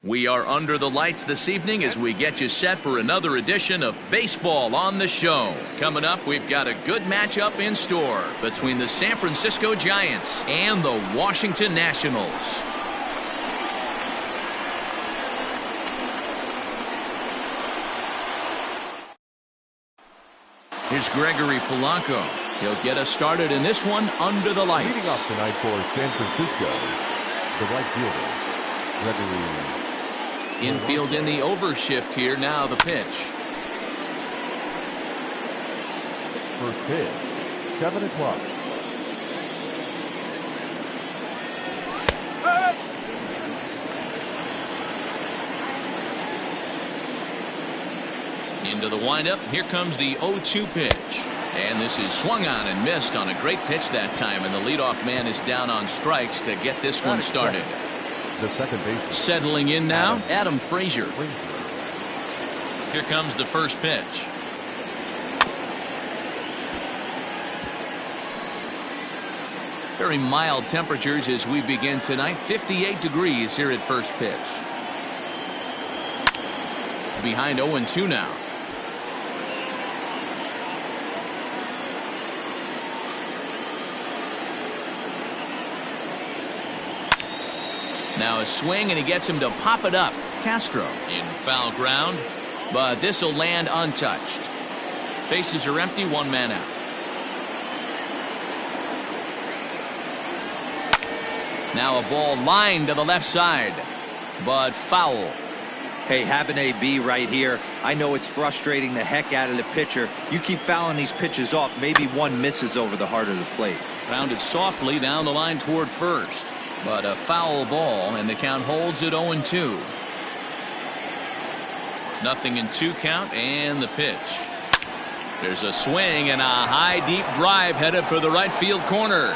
We are under the lights this evening as we get you set for another edition of Baseball on the Show. Coming up, we've got a good matchup in store between the San Francisco Giants and the Washington Nationals. Here's Gregory Polanco. He'll get us started in this one under the lights. Leading off tonight for San Francisco, the right fielder, Gregory. Infield in the overshift here. Now the pitch. First pitch, 7 o'clock. Into the windup. Here comes the 0-2 pitch. And this is swung on and missed on a great pitch that time. And the leadoff man is down on strikes to get this one started. The second baseman. Settling in now, Adam Frazier. Here comes the first pitch. Very mild temperatures as we begin tonight. 58 degrees here at first pitch. Behind 0-2 now. Now a swing, and he gets him to pop it up. Castro in foul ground, but this will land untouched. Bases are empty, one man out. Now a ball lined to the left side, but foul. Hey, have an AB right here. I know it's frustrating the heck out of the pitcher. You keep fouling these pitches off, maybe one misses over the heart of the plate. Grounded softly down the line toward first. But a foul ball, and the count holds at 0-2. Nothing in 2 count, and the pitch. There's a swing and a high deep drive headed for the right field corner.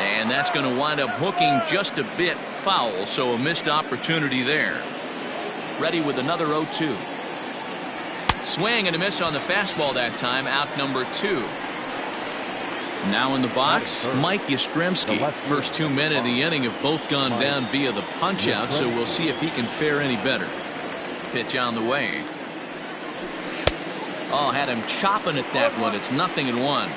And that's going to wind up hooking just a bit foul, so a missed opportunity there. Ready with another 0-2. Swing and a miss on the fastball that time, out number 2. Now in the box, Mike Yastrzemski. First 2 men of the inning have both gone down via the punch-out, so we'll see if he can fare any better. Pitch on the way. Oh, had him chopping at that one. It's 0-1.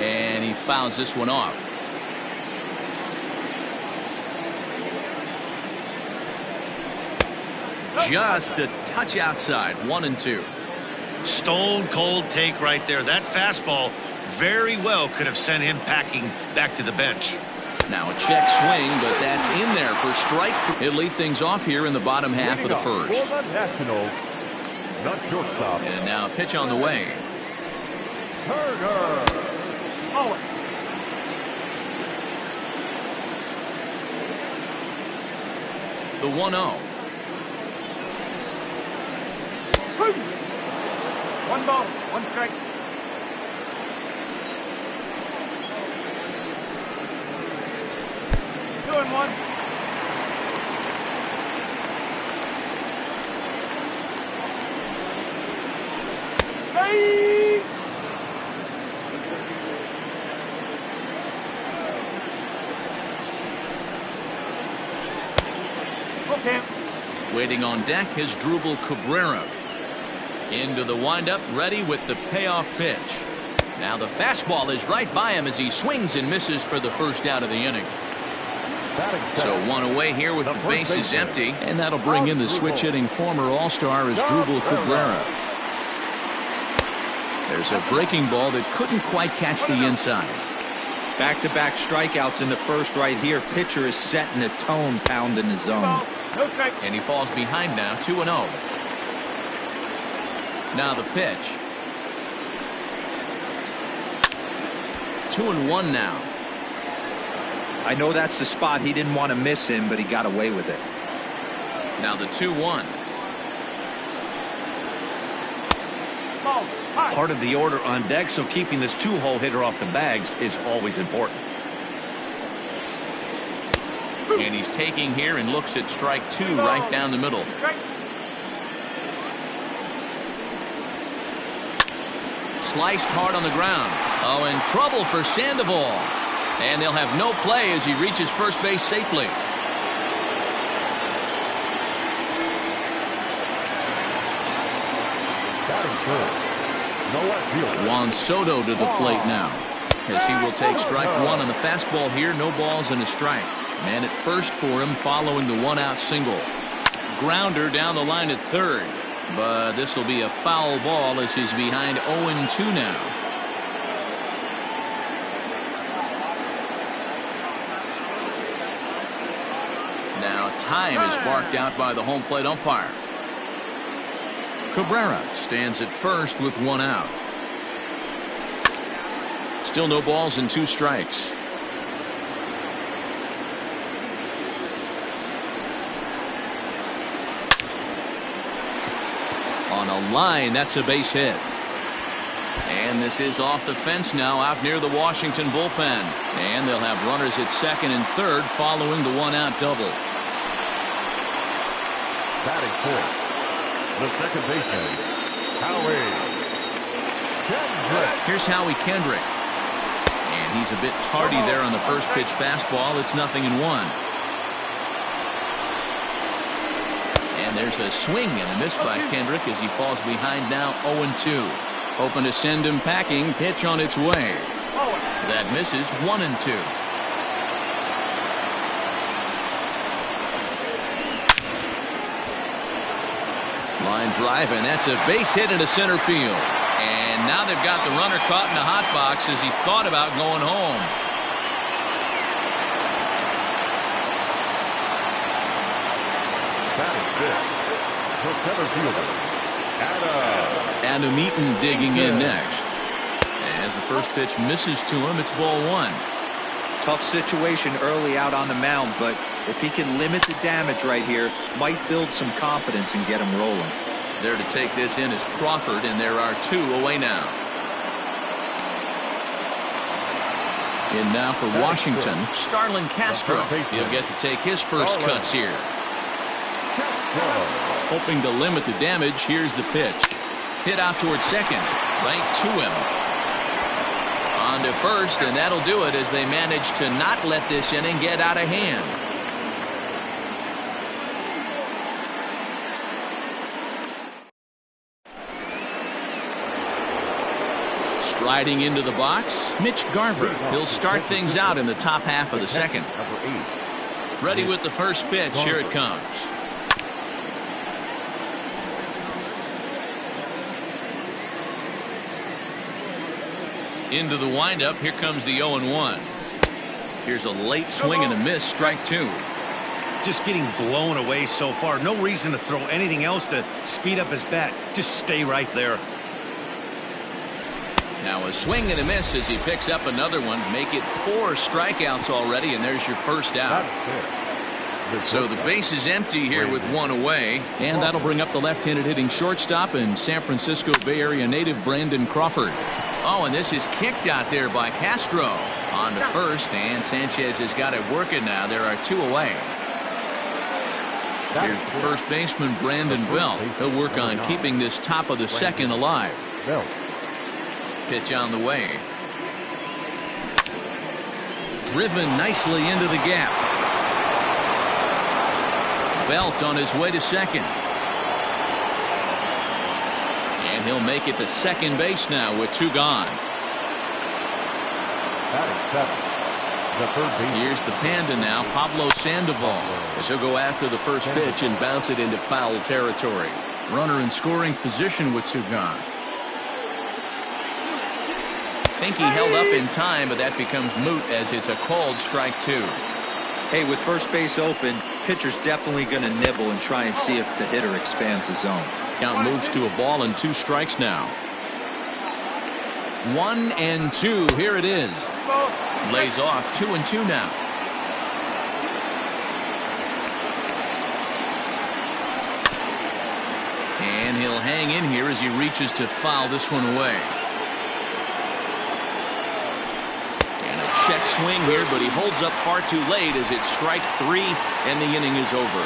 And he fouls this one off. Just a touch outside. 1-2. Stone cold take right there. That fastball very well could have sent him packing back to the bench. Now a check swing, but that's in there for strike. He'll lead things off here in the bottom half of the first. For the Nationals, not shortstop. And now a pitch on the way. Turner. Oh. The 1-0. 1 ball, 1 strike. Two and 1. Hey! Okay. Waiting on deck is Drupal Cabrera. Into the windup, ready with the payoff pitch. Now the fastball is right by him as he swings and misses for the first out of the inning. So one away here with the bases empty, and that'll bring in the switch hitting former All-Star as Drupal Cabrera. There's a breaking ball that couldn't quite catch the inside. Back-to-back strikeouts in the first right here. Pitcher is setting a tone, pounding the zone. No strike. And he falls behind now, 2-0. Now the pitch. 2-1 now. I know that's the spot. He didn't want to miss him, but he got away with it. Now the 2-1. Part of the order on deck, so keeping this 2-hole hitter off the bags is always important. And he's taking here and looks at strike 2 right down the middle. Sliced hard on the ground. Oh, and trouble for Sandoval. And they'll have no play as he reaches first base safely. Juan Soto to the plate now, as he will take strike one on the fastball here. No balls and a strike. Man at first for him following the one-out single. Grounder down the line at third, but this will be a foul ball as he's behind 0-2 now. Now time is barked out by the home plate umpire. Cabrera stands at first with one out. Still no balls and 2 strikes. On a line, that's a base hit. And this is off the fence now, out near the Washington bullpen. And they'll have runners at second and third following the one-out double. Batting fourth, the second baseman, Howie Kendrick. Here's Howie Kendrick. And he's a bit tardy there on the first pitch fastball. It's 0-1. And there's a swing and a miss by Kendrick as he falls behind now 0-2. Hoping to send him packing. Pitch on its way. That misses. 1-2. Line drive, and that's a base hit into center field. And now they've got the runner caught in the hot box as he thought about going home. Batting fifth, the center fielder, Adam Eaton digging in next. As the first pitch misses to him, it's ball one. Tough situation early out on the mound, but if he can limit the damage right here, might build some confidence and get him rolling. There to take this in is Crawford, and there are 2 away now. In now for Washington, Starlin Castro. He'll get to take his first cuts here. Hoping to limit the damage, here's the pitch. Hit out towards second, right to him. On to first, and that'll do it as they manage to not let this inning get out of hand. Striding into the box, Mitch Garver. He'll start things out in the top half of the second. Ready with the first pitch. Here it comes. Into the windup. Here comes the 0-1. Here's a late swing and a miss. Strike 2. Just getting blown away so far. No reason to throw anything else to speed up his bat. Just stay right there. Now a swing and a miss as he picks up another one. Make it 4 strikeouts already, and there's your first out. So the base is empty here with 1 away, and that'll bring up the left-handed hitting shortstop and San Francisco Bay Area native Brandon Crawford. Oh, and this is kicked out there by Castro. On to first, and Sanchez has got it working now. There are 2 away. Here's the first baseman, Brandon Belt. He'll work on keeping this top of the second alive. Pitch on the way. Driven nicely into the gap. Belt on his way to second. And he'll make it to second base now with 2 gone. Here's the Panda now, Pablo Sandoval, as he'll go after the first pitch and bounce it into foul territory. Runner in scoring position with 2 gone. Think he held up in time, but that becomes moot as it's a called strike 2. Hey, with first base open, pitcher's definitely going to nibble and try and see if the hitter expands the zone. Count moves to a ball and 2 strikes now. 1-2. Here it is. Lays off 2-2 now. And he'll hang in here as he reaches to foul this one away. Check swing here, but he holds up far too late as it's strike 3 and the inning is over.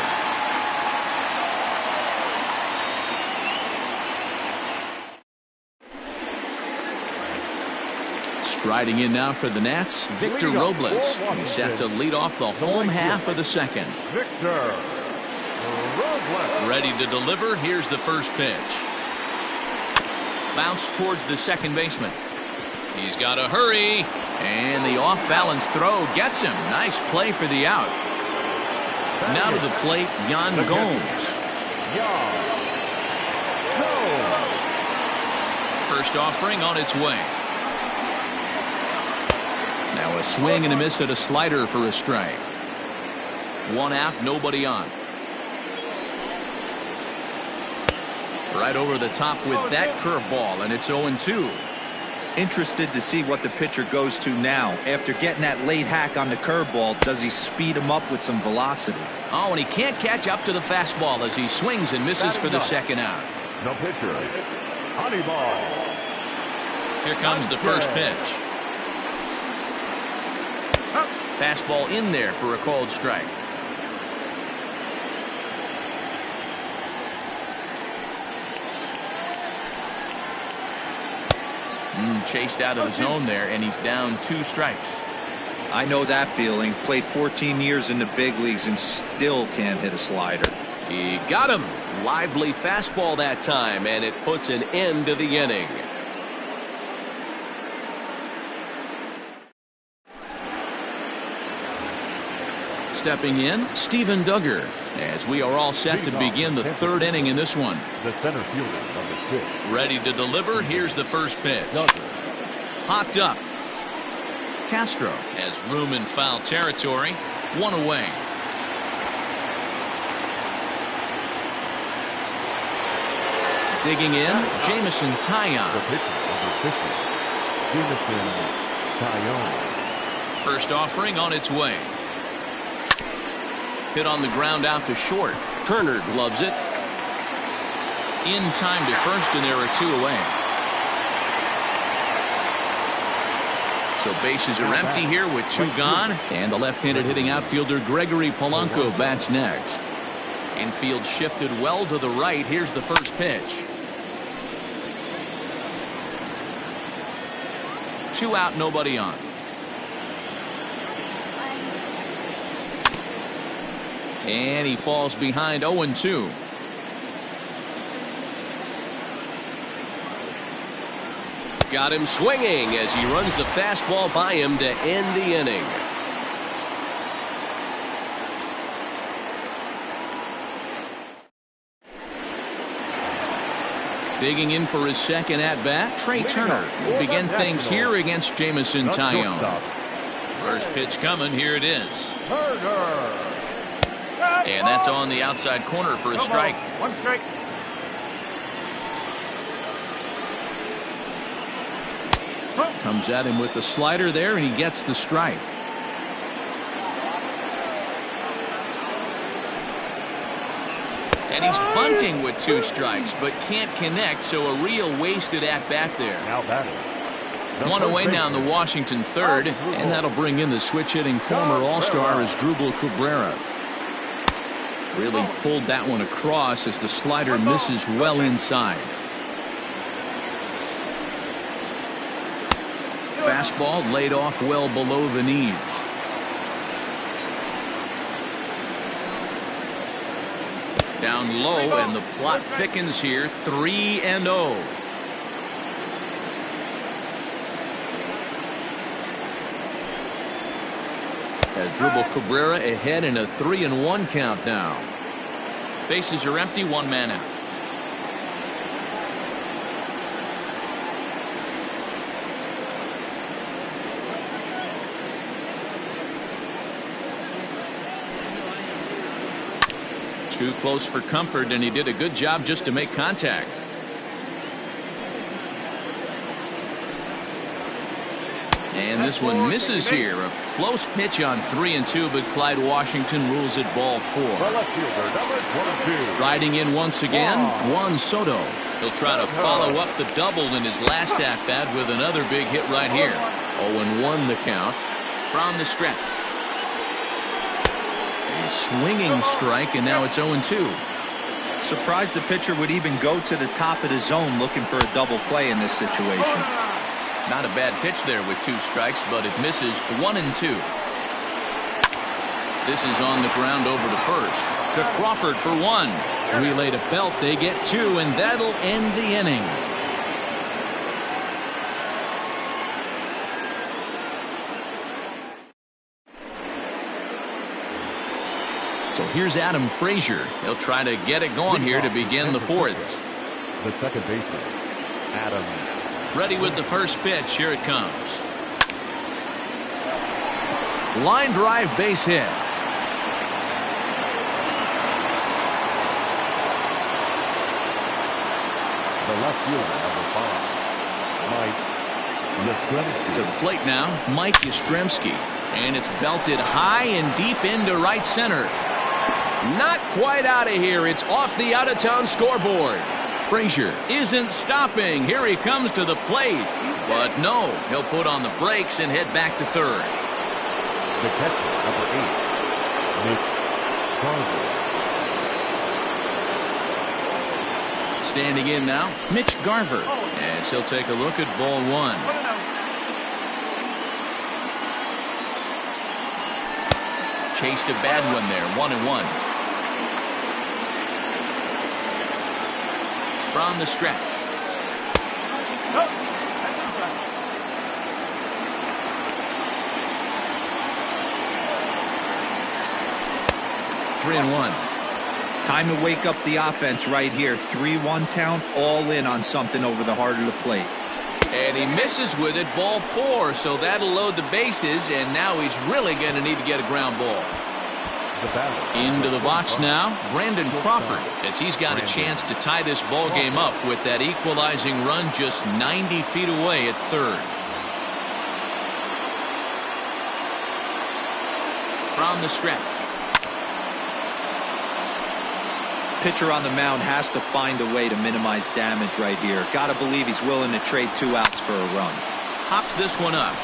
Striding in now for the Nats, Victor Robles. He's set to lead off the home half of the second. Victor Robles. Ready to deliver. Here's the first pitch. Bounce towards the second baseman. He's got to hurry. And the off-balance throw gets him. Nice play for the out. Now to the plate, Yan Gomes. First offering on its way. Now a swing and a miss at a slider for a strike. One out, nobody on. Right over the top with that curveball, and it's 0-2. Interested to see what the pitcher goes to now. After getting that late hack on the curveball, does he speed him up with some velocity? Oh, and he can't catch up to the fastball as he swings and misses for the second out. The pitcher, Honeyball. Here comes the first pitch. Fastball in there for a called strike. Chased out of the zone there, and he's down 2 strikes. I know that feeling. Played 14 years in the big leagues and still can't hit a slider. He got him. Lively fastball that time, and it puts an end to the inning. Stepping in, Steven Duggar, as we are all set to begin the third inning in this one. The center fielder, number 6. Ready to deliver. Here's the first pitch. Popped up. Castro has room in foul territory. 1 away. Digging in, Jameson Taillon. The pitcher, number 50. Jameson Taillon. First offering on its way. Hit on the ground out to short. Turner gloves it. In time to first, and there are 2 away. So bases are empty here with 2 gone, and the left-handed hitting outfielder Gregory Polanco bats next. Infield shifted well to the right. Here's the first pitch. 2 out, nobody on. And he falls behind 0-2. Got him swinging as he runs the fastball by him to end the inning. Digging in for his second at-bat, Trey Turner will begin things here against Jameson Taillon. First pitch coming, here it is. And that's on the outside corner for a strike. 1 strike. Comes at him with the slider there, and he gets the strike. And he's bunting with 2 strikes, but can't connect, so a real wasted at-bat there. Now batting. 1 away now in the Washington third, and that'll bring in the switch-hitting former All-Star Asdrubal Cabrera. Really pulled that one across as the slider misses well inside. Fastball laid off well below the knees. Down low, and the plot thickens here. 3-0. Asdrubal Cabrera ahead in a 3-1 count now. Bases are empty, 1 man out. Too close for comfort, and he did a good job just to make contact. And this one misses here. A close pitch on 3-2, but Clyde Washington rules it ball 4. Riding in once again, Juan Soto. He'll try to follow up the double in his last at-bat with another big hit right here. 0-1 the count from the stretch. A swinging strike, and now it's 0-2. Surprised the pitcher would even go to the top of the zone looking for a double play in this situation. Not a bad pitch there with 2 strikes, but it misses 1-2. This is on the ground over to first. To Crawford for 1. Relay to Belt. They get 2, and that'll end the inning. So here's Adam Frazier. He'll try to get it going here to begin the 4th. The second baseman, Adam. Ready with the first pitch. Here it comes. Line drive, base hit. The left fielder, number 5, Mike Yastrzemski. To the plate now, Mike Yastrzemski. And it's belted high and deep into right center. Not quite out of here. It's off the out-of-town scoreboard. Frazier isn't stopping. Here he comes to the plate. But no, he'll put on the brakes and head back to third. The catcher, number 8, Mitch Garver. Standing in now, Mitch Garver. As he'll take a look at ball 1. Chased a bad one there, 1-1. From the stretch. 3-1. Time to wake up the offense right here. 3-1 count, all in on something over the heart of the plate. And he misses with it, ball 4, so that'll load the bases, and now he's really going to need to get a ground ball. Into the box now, Brandon Crawford, as he's got a chance to tie this ball game up with that equalizing run just 90 feet away at third. From the stretch. Pitcher on the mound has to find a way to minimize damage right here. Gotta believe he's willing to trade 2 outs for a run. Hops this one up.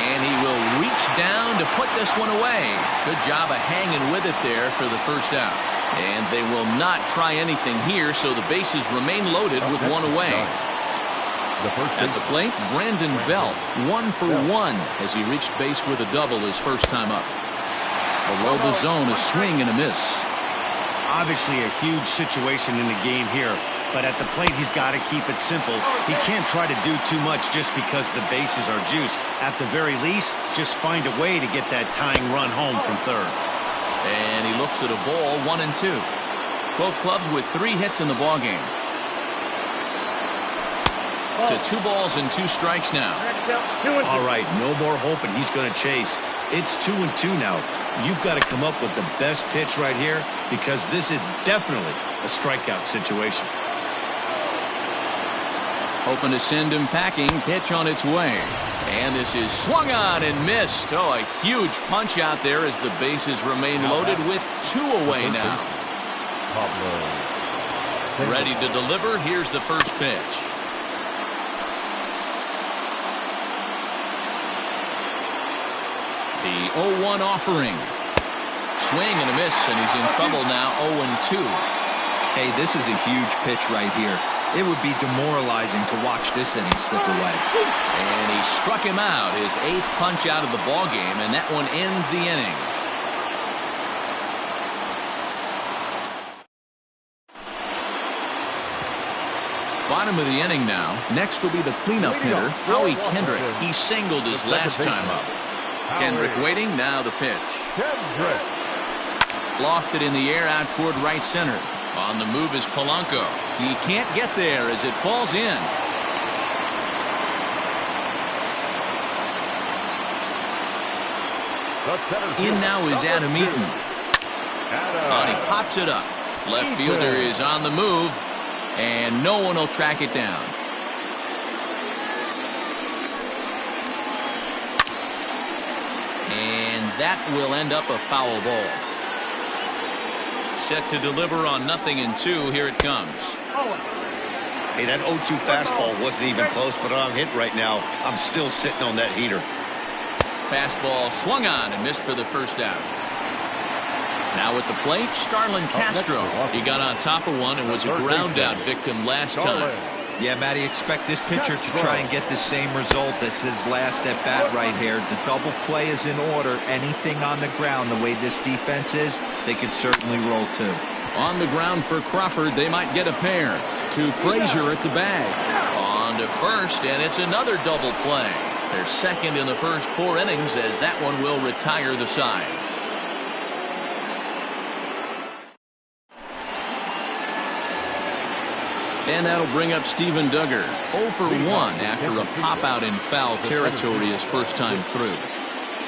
And he will reach down to put this one away. Good job of hanging with it there for the first out. And they will not try anything here, so the bases remain loaded with 1 away. At the plate, Brandon Belt, 1 for 1 as he reached base with a double his first time up. Below the zone, a swing and a miss. Obviously a huge situation in the game here, but at the plate he's got to keep it simple. He can't try to do too much just because the bases are juiced. At the very least, just find a way to get that tying run home from third. And he looks at a ball, 1-2. Both clubs with 3 hits in the ballgame. To 2 balls and 2 strikes now. All right, no more hoping he's going to chase. It's 2-2 now. You've got to come up with the best pitch right here because this is definitely a strikeout situation. Hoping to send him packing. Pitch on its way. And this is swung on and missed. Oh, a huge punch out there as the bases remain loaded with 2 away now. Ready to deliver. Here's the first pitch. The 0-1 offering. Swing and a miss, and he's in trouble now, 0-2. Hey, this is a huge pitch right here. It would be demoralizing to watch this inning slip away. And he struck him out, his 8th punch out of the ballgame, and that one ends the inning. Bottom of the inning now. Next will be the cleanup hitter, Howie Kendrick. He singled his last time up. Kendrick waiting, now the pitch. Lofted in the air out toward right center. On the move is Polanco. He can't get there as it falls in. In now is Adam Eaton. And he pops it up. Left fielder is on the move, and no one will track it down. And that will end up a foul ball. Set to deliver on 0-2. Here it comes. Hey, that 0-2 fastball wasn't even close, but I'm hit right now. I'm still sitting on that heater. Fastball swung on and missed for the first out. Now at the plate, Starlin Castro. He got on top of one and was a ground out victim last time. Yeah, Matty, expect this pitcher to try and get the same result. That's his last at bat right here. The double play is in order. Anything on the ground, the way this defense is, they could certainly roll too. On the ground for Crawford, they might get a pair. To Frazier at the bag. On to first, and it's another double play. They're second in the first 4 innings, as that one will retire the side. And that'll bring up Steven Duggar. 0 for 1 after a pop out in foul territory his first time through.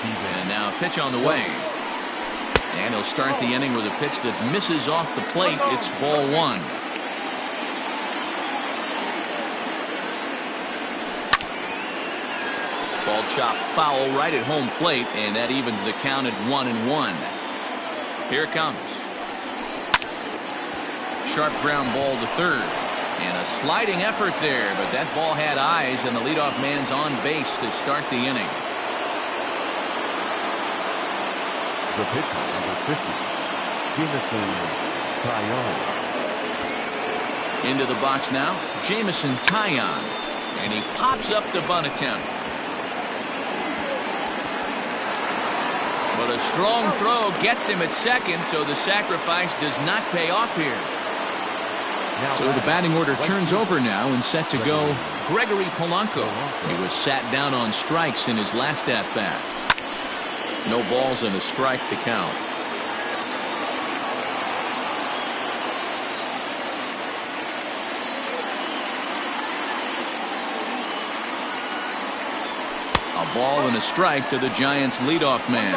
And now a pitch on the way. And he'll start the inning with a pitch that misses off the plate. It's ball 1. Ball chopped foul right at home plate, and that evens the count at 1-1. Here it comes. Sharp ground ball to third. And a sliding effort there, but that ball had eyes, and the leadoff man's on base to start the inning. The pitcher, number 50, Jamison Taillon. Into the box now, Jamison Taillon. And he pops up the bunt attempt. But a strong throw gets him at second, so the sacrifice does not pay off here. So the batting order turns over now, and set to go Gregory Polanco. He was sat down on strikes in his last at-bat. No balls and a strike to count. A ball and a strike to the Giants' leadoff man.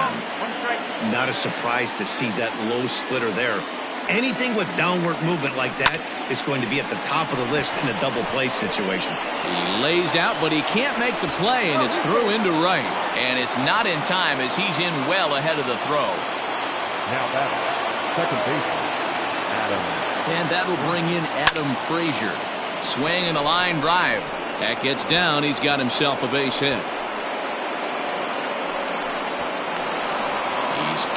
Not a surprise to see that low splitter there. Anything with downward movement like that is going to be at the top of the list in a double play situation. He lays out, but he can't make the play, and it's through into right. And it's not in time, as he's in well ahead of the throw. Now battle, second baseman, Adam. And that'll bring in Adam Frazier. Swing and a line drive. That gets down. He's got himself a base hit.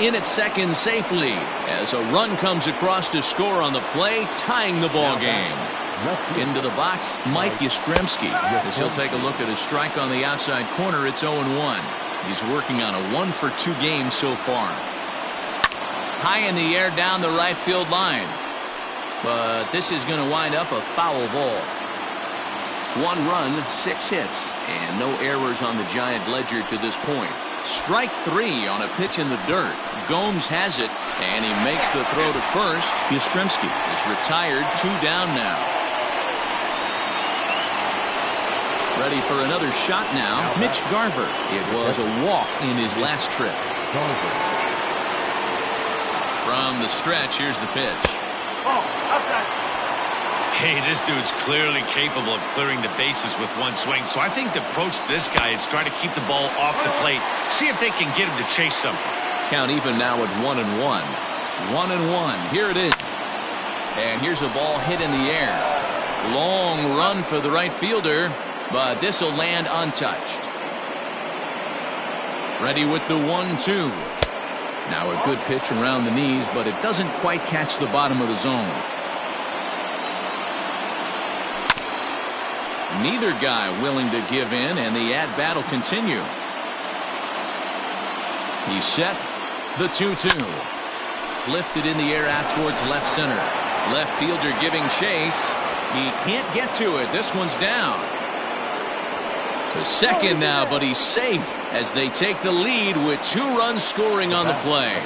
In at second safely as a run comes across to score on the play, tying the ball game. Into the box, Mike Yastrzemski, as he'll take a look at his strike on the outside corner. It's 0-1. He's working on a 1-for-2 game so far. High in the air down the right field line, but this is going to wind up a foul ball. 1 run, 6 hits, and no errors on the Giant ledger to this point. Strike 3 on a pitch in the dirt. Gomes has it, and he makes the throw to first. Yastrzemski is retired, 2 down now. Ready for another shot now, Mitch Garver. It was a walk in his last trip. From the stretch, here's the pitch. Oh, outside. Hey, this dude's clearly capable of clearing the bases with one swing. So I think the approach to this guy is try to keep the ball off the plate. See if they can get him to chase something. Count even now at 1-1. 1-1. Here it is. And here's a ball hit in the air. Long run for the right fielder, but this will land untouched. Ready with the 1-2. Now a good pitch around the knees, but it doesn't quite catch the bottom of the zone. Neither guy willing to give in, and the at-bat will continue. He's set. The 2-2. Lifted in the air out towards left center. Left fielder giving chase. He can't get to it. This one's down. To second now, but he's safe as they take the lead with 2 runs scoring on the play.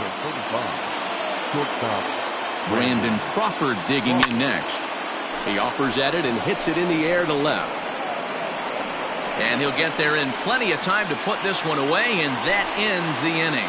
Brandon Crawford digging in next. He offers at it and hits it in the air to left. And he'll get there in plenty of time to put this one away, and that ends the inning.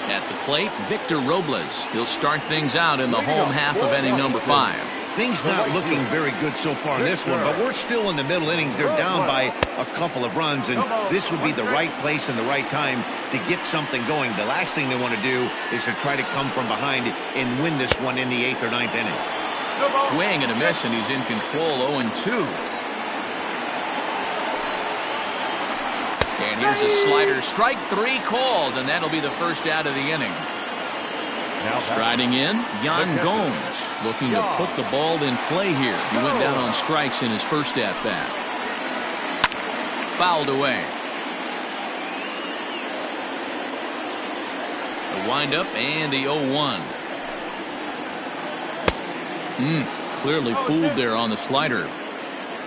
At the plate, Victor Robles. He'll start things out in the home half of inning number 5. Things not looking very good so far in this one, but we're still in the middle innings. They're down by a couple of runs, and this would be the right place and the right time to get something going. The last thing they want to do is to try to come from behind and win this one in the 8th or 9th inning. Swing and a miss, and he's in control. 0-2. And And here's a slider. Strike 3 called, and that'll be the first out of the inning. Striding in, Yan Gomes, looking to put the ball in play here. He went down on strikes in his first at-bat. Fouled away. The windup and the 0-1. Clearly fooled there on the slider.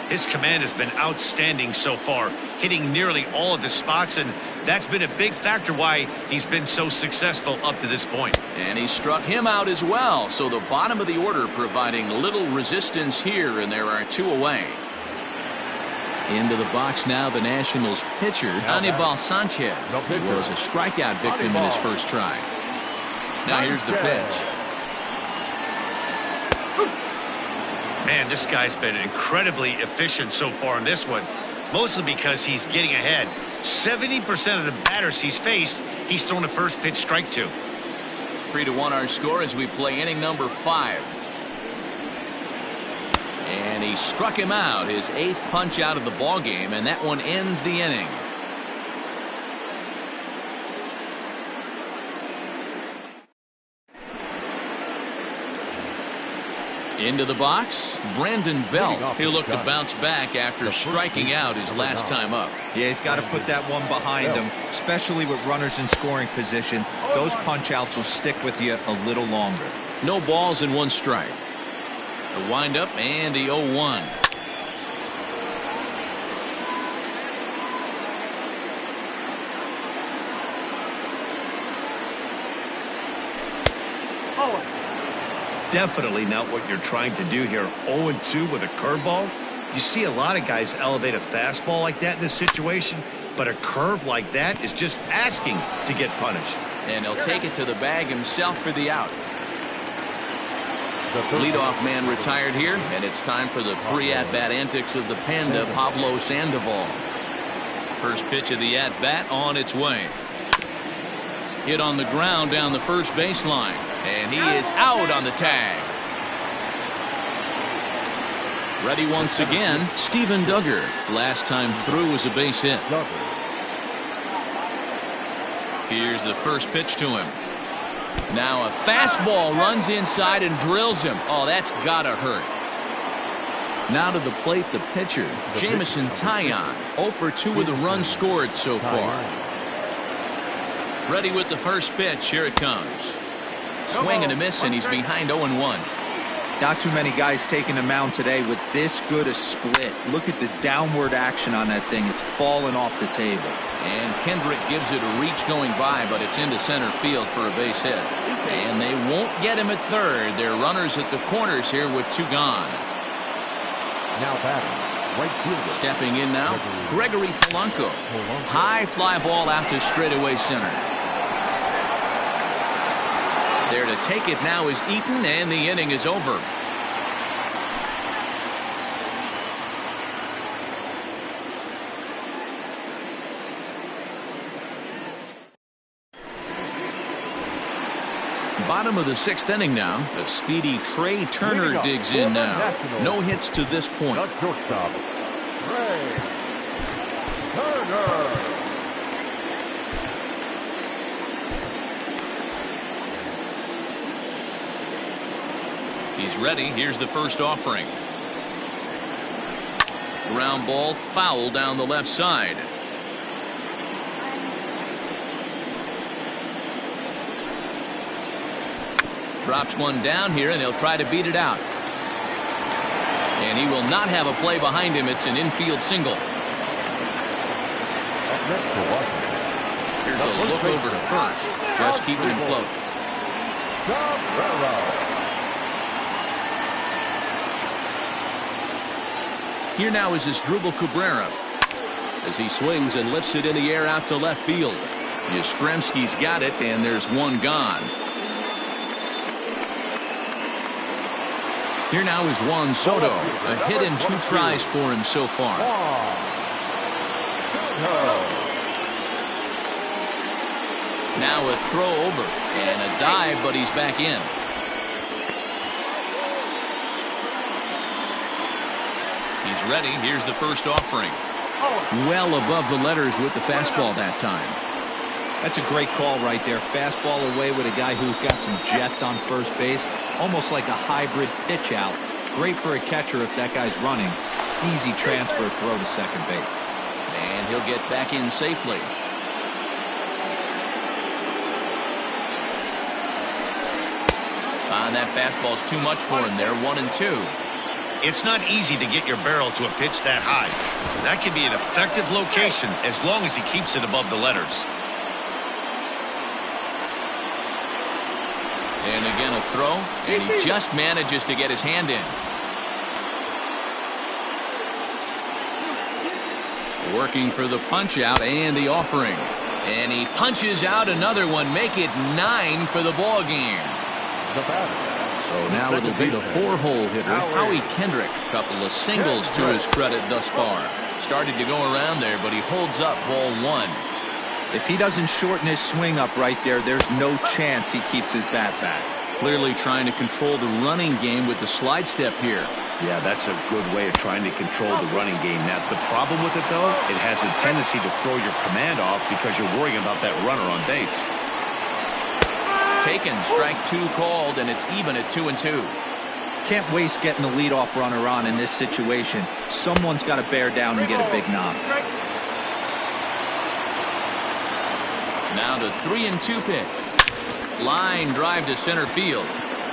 His command has been outstanding so far, hitting nearly all of his spots, and that's been a big factor why he's been so successful up to this point. And he struck him out as well, so the bottom of the order providing little resistance here, and there are 2 away. Into the box now, the Nationals pitcher, Anibal Sanchez. He was a strikeout victim in his first try. Now here's the pitch. Man, this guy's been incredibly efficient so far in this one, mostly because he's getting ahead. 70% of the batters he's faced, he's thrown a first pitch strike to. 3-1 our score as we play inning number 5. And he struck him out, his 8th punch out of the ball game, and that one ends the inning. Into the box, Brandon Belt. He'll look to bounce back after striking out his last time up. Yeah, he's got to put that one behind him, especially with runners in scoring position. Those punch-outs will stick with you a little longer. No balls and 1 strike. The windup and the 0-1. Definitely not what you're trying to do here. 0-2 with a curveball. You see a lot of guys elevate a fastball like that in this situation, but a curve like that is just asking to get punished. And he'll take it to the bag himself for the out. Leadoff man retired here, and it's time for the pre-at-bat antics of the Panda, Pablo Sandoval. First pitch of the at-bat on its way. Hit on the ground down the first baseline, and he is out on the tag. Ready once again, Steven Duggar. Last time through was a base hit. Here's the first pitch to him. Now a fastball runs inside and drills him. Oh, that's gotta hurt. Now to the plate, the pitcher, Jamison Taillon. 0 for 2 with a run scored so far. Ready with the first pitch. Here it comes. Swing and a miss, and he's behind 0-1. Not too many guys taking the mound today with this good a split. Look at the downward action on that thing. It's falling off the table. And Kendrick gives it a reach going by, but it's into center field for a base hit. And they won't get him at third. They're runners at the corners here with 2 gone. Now batting, right fielder. Stepping in now, Gregory Polanco. High fly ball out to straightaway center. There to take it now is Eaton, and the inning is over. Bottom of the 6th inning now. The speedy Trey Turner digs in now. No hits to this point. The shortstop, Trey Turner. He's ready. Here's the first offering. Ground ball foul down the left side. Drops one down here, and he'll try to beat it out. And he will not have a play behind him. It's an infield single. Here's a look over to first. Just keeping him close. Here now is Asdrubal Cabrera as he swings and lifts it in the air out to left field. Yastrzemski's got it, and there's one gone. Here now is Juan Soto. A hit and 2 tries for him so far. Now a throw over and a dive, but he's back in. He's ready. Here's the first offering. Well above the letters with the fastball that time. That's a great call right there. Fastball away with a guy who's got some jets on first base. Almost like a hybrid pitch out. Great for a catcher if that guy's running. Easy transfer throw to second base. And he'll get back in safely. And that fastball's too much for him there. 1-2. It's not easy to get your barrel to a pitch that high. That can be an effective location as long as he keeps it above the letters. And again a throw, and he just manages to get his hand in. Working for the punch out and the offering. And he punches out another one. Make it 9 for the ball game. So now it'll be the 4-hole hitter, Howie Kendrick. Couple of singles to his credit thus far. Started to go around there, but he holds up ball 1. If he doesn't shorten his swing up right there, there's no chance he keeps his bat back. Clearly trying to control the running game with the slide step here. Yeah, that's a good way of trying to control the running game. Now, the problem with it, though, it has a tendency to throw your command off because you're worrying about that runner on base. Taken, strike 2 called, and it's even at 2-2. Can't waste getting the leadoff runner on in this situation. Someone's got to bear down and get a big knock. Now the 3-2 pitch. Line drive to center field.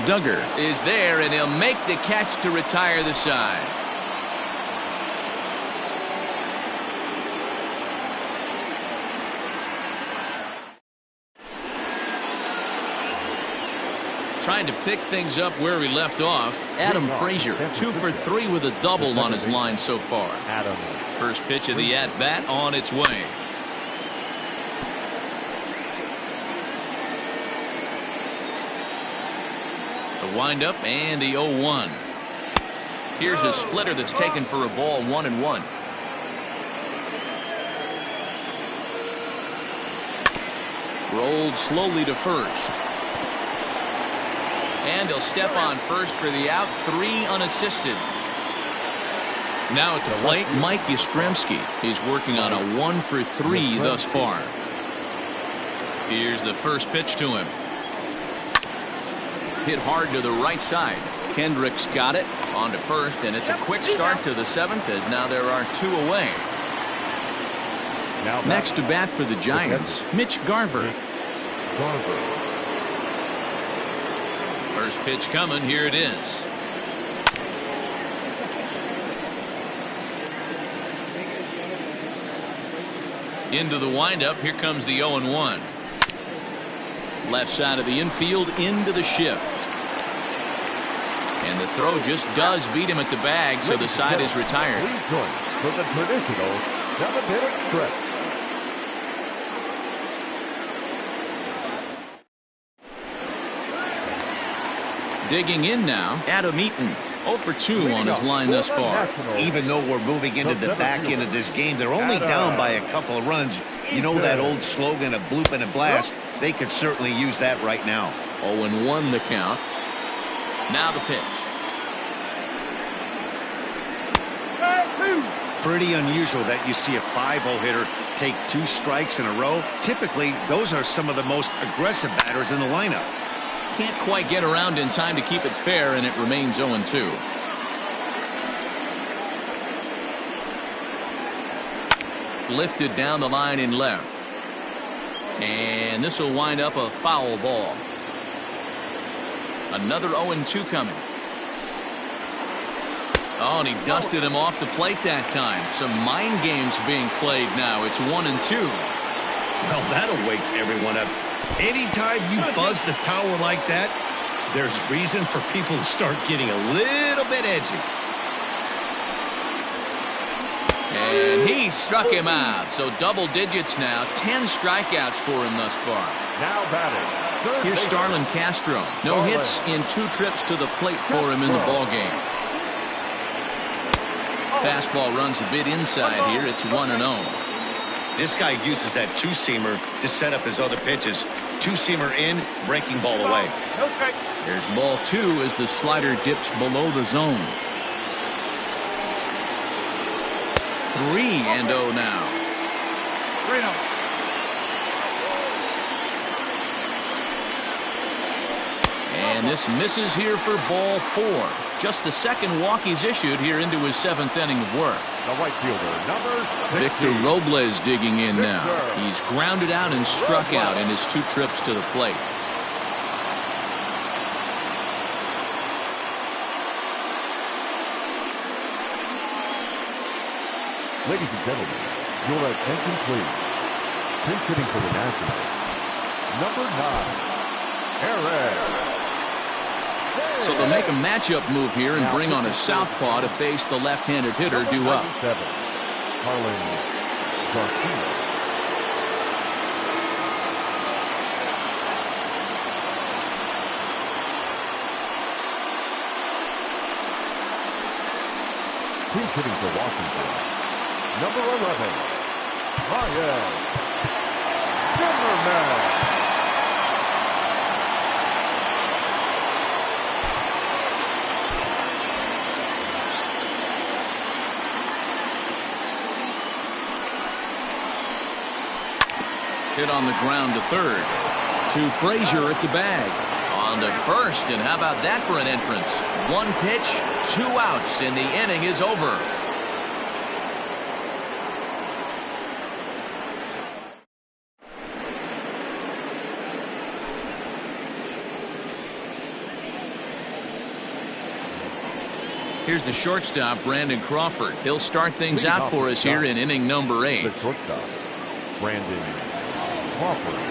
Duggar is there, and he'll make the catch to retire the side. Trying to pick things up where we left off. Adam Frazier, 2 for 3 with a double on his line so far. First pitch of the at-bat on its way. The windup and the 0-1. Here's a splitter that's taken for a ball. 1-1. Rolled slowly to first. And he'll step on first for the out. 3 unassisted. Now at the plate, Mike Yastrzemski is working on a 1 for 3 thus far. Here's the first pitch to him. Hit hard to the right side. Kendrick's got it on to first, and it's a quick start to the 7th as now there are 2 away. Next to bat for the Giants, Mitch Garver. First pitch coming. Here it is. Into the windup. Here comes the 0-1. Left side of the infield into the shift. And the throw just does beat him at the bag, so the side is retired. For the traditional 7th stretch. Digging in now, Adam Eaton. 0 for 2 on his line thus far. Even though we're moving into the back end of this game, they're only down by a couple of runs. You know that old slogan of bloop and a blast? They could certainly use that right now. 0-1 the count. Now the pitch. Pretty unusual that you see a 5-0 hitter take 2 strikes in a row. Typically, those are some of the most aggressive batters in the lineup. Can't quite get around in time to keep it fair, and it remains 0-2. Lifted down the line in left. And this will wind up a foul ball. Another 0-2 coming. Oh, and he dusted him off the plate that time. Some mind games being played now. It's 1-2. Well, that'll wake everyone up. Anytime you buzz the tower like that, there's reason for people to start getting a little bit edgy. And he struck him out. So double digits now. 10 strikeouts for him thus far. Now batting. Here's Starlin Castro. No hits in 2 trips to the plate for him in the ballgame. Fastball runs a bit inside here. It's 1-0. This guy uses that 2-seamer to set up his other pitches. 2-seamer in, breaking ball away. There's ball 2 as the slider dips below the zone. 3-0 now. 3-0. And this misses here for ball 4. Just the second walk he's issued here into his 7th inning of work. The right fielder, number 60. Victor Robles digging in now. He's grounded out and struck out in his 2 trips to the plate. Ladies and gentlemen, your attention please. Pinch hitting for the Nationals, number 9, Aaron. So they'll make a matchup move here and bring on a southpaw to face the left-handed hitter due up. Harlan Garcia. Pinch hitting for Washington, number 11, Ryan Zimmerman. Hit on the ground to third. To Frazier at the bag. On to first, and how about that for an entrance? 1 pitch, 2 outs, and the inning is over. Here's the shortstop, Brandon Crawford. He'll start things out for us here in inning number 8. The shortstop, Brandon Crawford.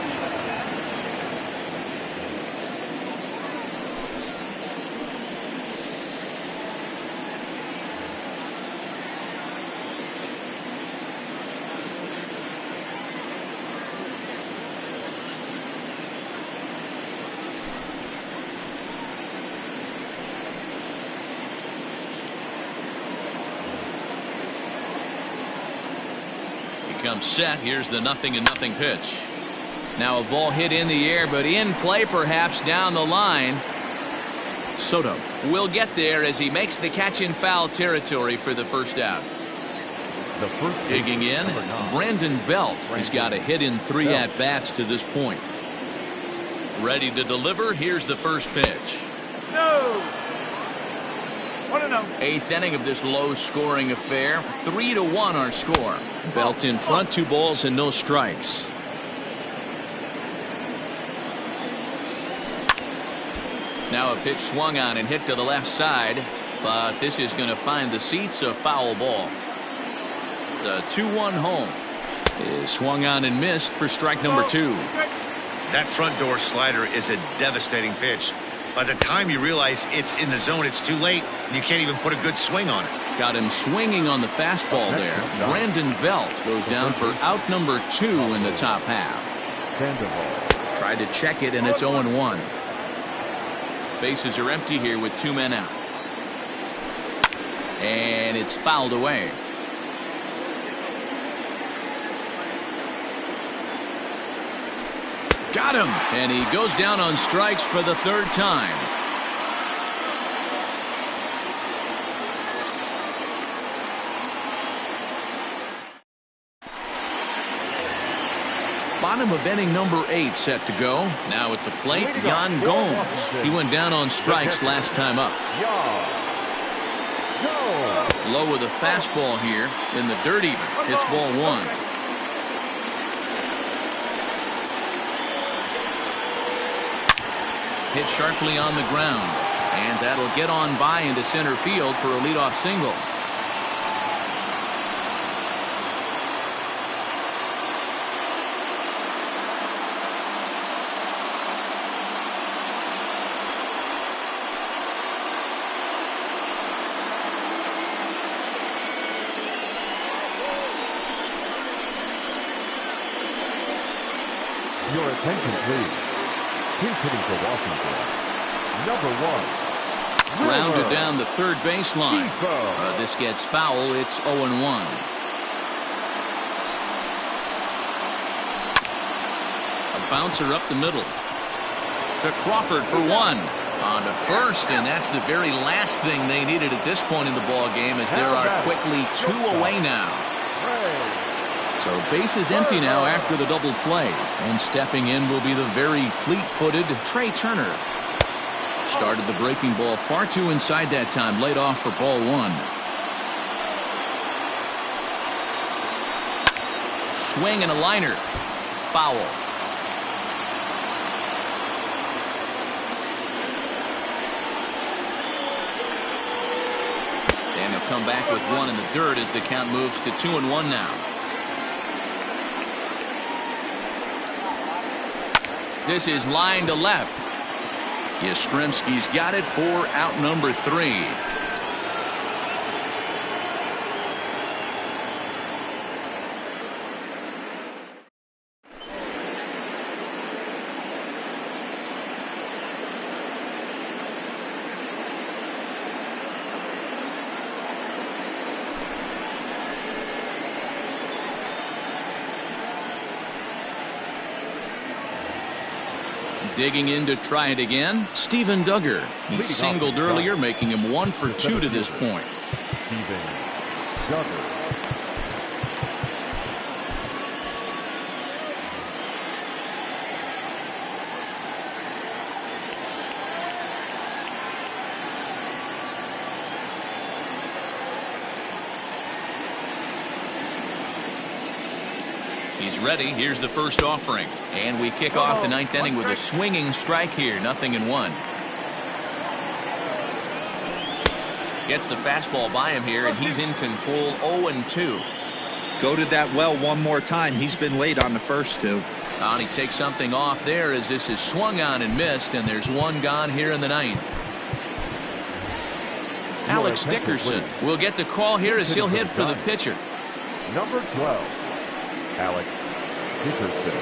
Comes set. Here's the 0-0 pitch. Now a ball hit in the air, but in play perhaps down the line. Soto will get there as he makes the catch in foul territory for the first out. The first digging in, Brandon Belt. He's got a hit in 3 at-bats to this point. Ready to deliver. Here's the first pitch. No. 1-0. 8th inning of this low-scoring affair. 3-1 our score. Belt in front, 2 balls and no strikes. Now a pitch swung on and hit to the left side, but this is going to find the seats, a foul ball. The 2-1 home is swung on and missed for strike number 2. That front door slider is a devastating pitch. By the time you realize it's in the zone, it's too late, and you can't even put a good swing on it. Got him swinging on the fastball there. Brandon Belt goes down for out number 2 in the top half. Tried to check it, and it's 0-1. Bases are empty here with 2 men out. And it's fouled away. Got him, and he goes down on strikes for the 3rd time. Bottom of inning number 8 set to go. Now at the plate, Yan Gomes. He went down on strikes last time up. Low with a fastball here in the dirt even. It's ball 1. Hit sharply on the ground, and that'll get on by into center field for a leadoff single. Your attention, please. Pinch hitting for Washington, number 1. Grounded down the 3rd baseline. This gets foul. It's 0-1. A bouncer up the middle. To Crawford for 1. On to first, and that's the very last thing they needed at this point in the ball game, as there are quickly 2 away now. So base is empty now after the double play. And stepping in will be the very fleet-footed Trey Turner. Started the breaking ball far too inside that time. Laid off for ball one. Swing and a liner. Foul. And he'll come back with one in the dirt as the count moves to 2-1 now. This is line to left. Yastrzemski's got it for out number 3. Digging in to try it again, Steven Duggar. He singled earlier, making him 1 for 2 to this point. Steven Duggar. He's ready. Here's the first offering. And we kick off the 9th inning with a swinging strike here. 0-1. Gets the fastball by him here, and he's in control. 0-2. Goaded that well one more time. He's been late on the first two. And he takes something off there as this is swung on and missed, and there's one gone here in the 9th. Alex Dickerson will get the call here as he'll hit for the pitcher. Number 12. Alex Dickerson.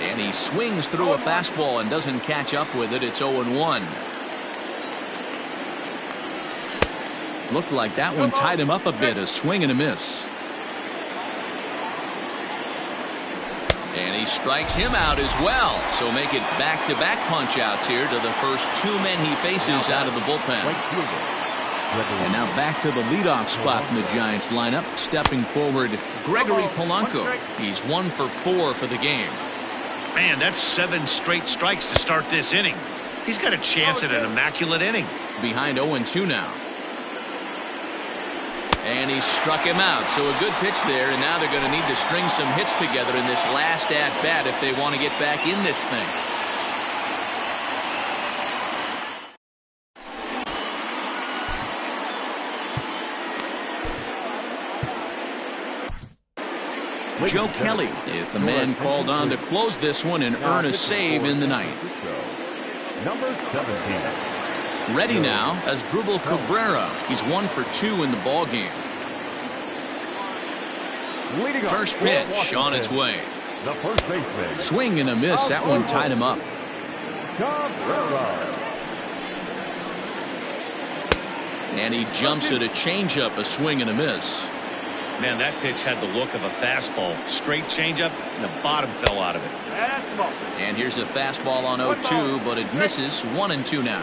And he swings through a fastball and doesn't catch up with it. It's 0-1. Looked like that one tied him up a bit. A swing and a miss. And he strikes him out as well. So make it back-to-back punch-outs here to the first 2 men he faces out of the bullpen. And now back to the leadoff spot in the Giants lineup. Stepping forward, Gregory Polanco. He's 1 for 4 for the game. Man, that's 7 straight strikes to start this inning. He's got a chance at an immaculate inning. Behind 0-2 now. And he struck him out. So a good pitch there, and now they're going to need to string some hits together in this last at-bat if they want to get back in this thing. Joe Kelly is the man called on to close this one and earn a save in the 9th. Number 17. Ready now as Dribble Cabrera. He's 1 for 2 in the ball game. First pitch on its way. The first baseman. Swing and a miss. That one tied him up. And he jumps at a changeup, a swing and a miss. Man, that pitch had the look of a fastball. Straight changeup, and the bottom fell out of it. And here's a fastball on 0-2, but it misses. 1-2 now.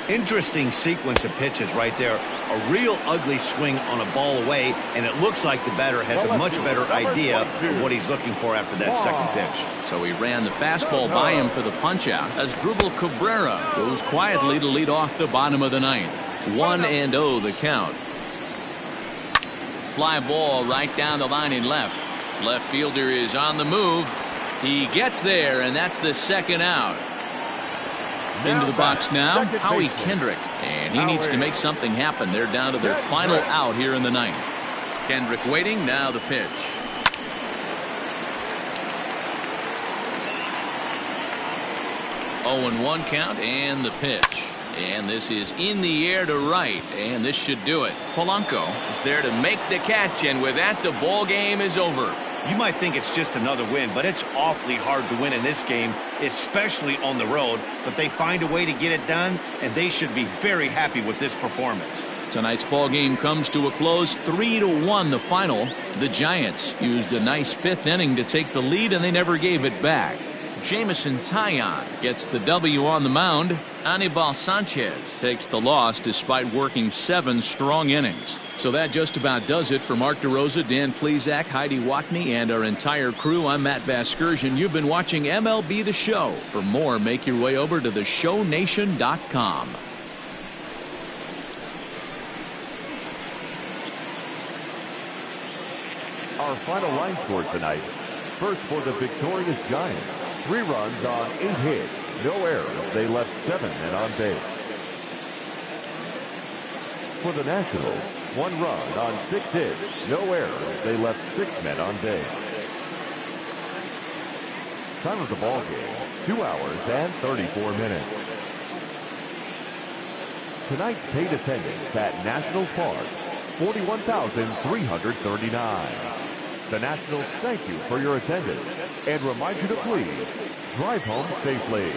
Interesting sequence of pitches right there. A real ugly swing on a ball away, and it looks like the batter has a much better idea of what he's looking for after that second pitch. So he ran the fastball by him for the punch-out as Dribble Cabrera goes quietly to lead off the bottom of the 9th. 1-0 the count. Fly ball right down the line in left. Left fielder is on the move. He gets there, and that's the second out. Into the box now, Howie Kendrick. And he needs to make something happen. They're down to their final out here in the 9th. Kendrick waiting, now the pitch. 0-1 count and the pitch. And this is in the air to right, and this should do it. Polanco is there to make the catch, and with that, the ball game is over. You might think it's just another win, but it's awfully hard to win in this game, especially on the road. But they find a way to get it done, and they should be very happy with this performance. Tonight's ball game comes to a close. 3-1 the final. The Giants used a nice 5th inning to take the lead, and they never gave it back. Jamison Taillon gets the W on the mound. Anibal Sanchez takes the loss despite working 7 strong innings. So that just about does it for Mark DeRosa, Dan Plesac, Heidi Wackney, and our entire crew. I'm Matt Vasgersian. You've been watching MLB The Show. For more, make your way over to theshownation.com. Our final line score tonight. First for the victorious Giants. 3 runs on 8 hits. No errors. They left 7 men on base. For the Nationals, 1 run on 6 hits. No errors. They left 6 men on base. Time of the ball game, 2 hours and 34 minutes. Tonight's paid attendance at National Park, 41,339. The Nationals thank you for your attendance and remind you to please drive home safely.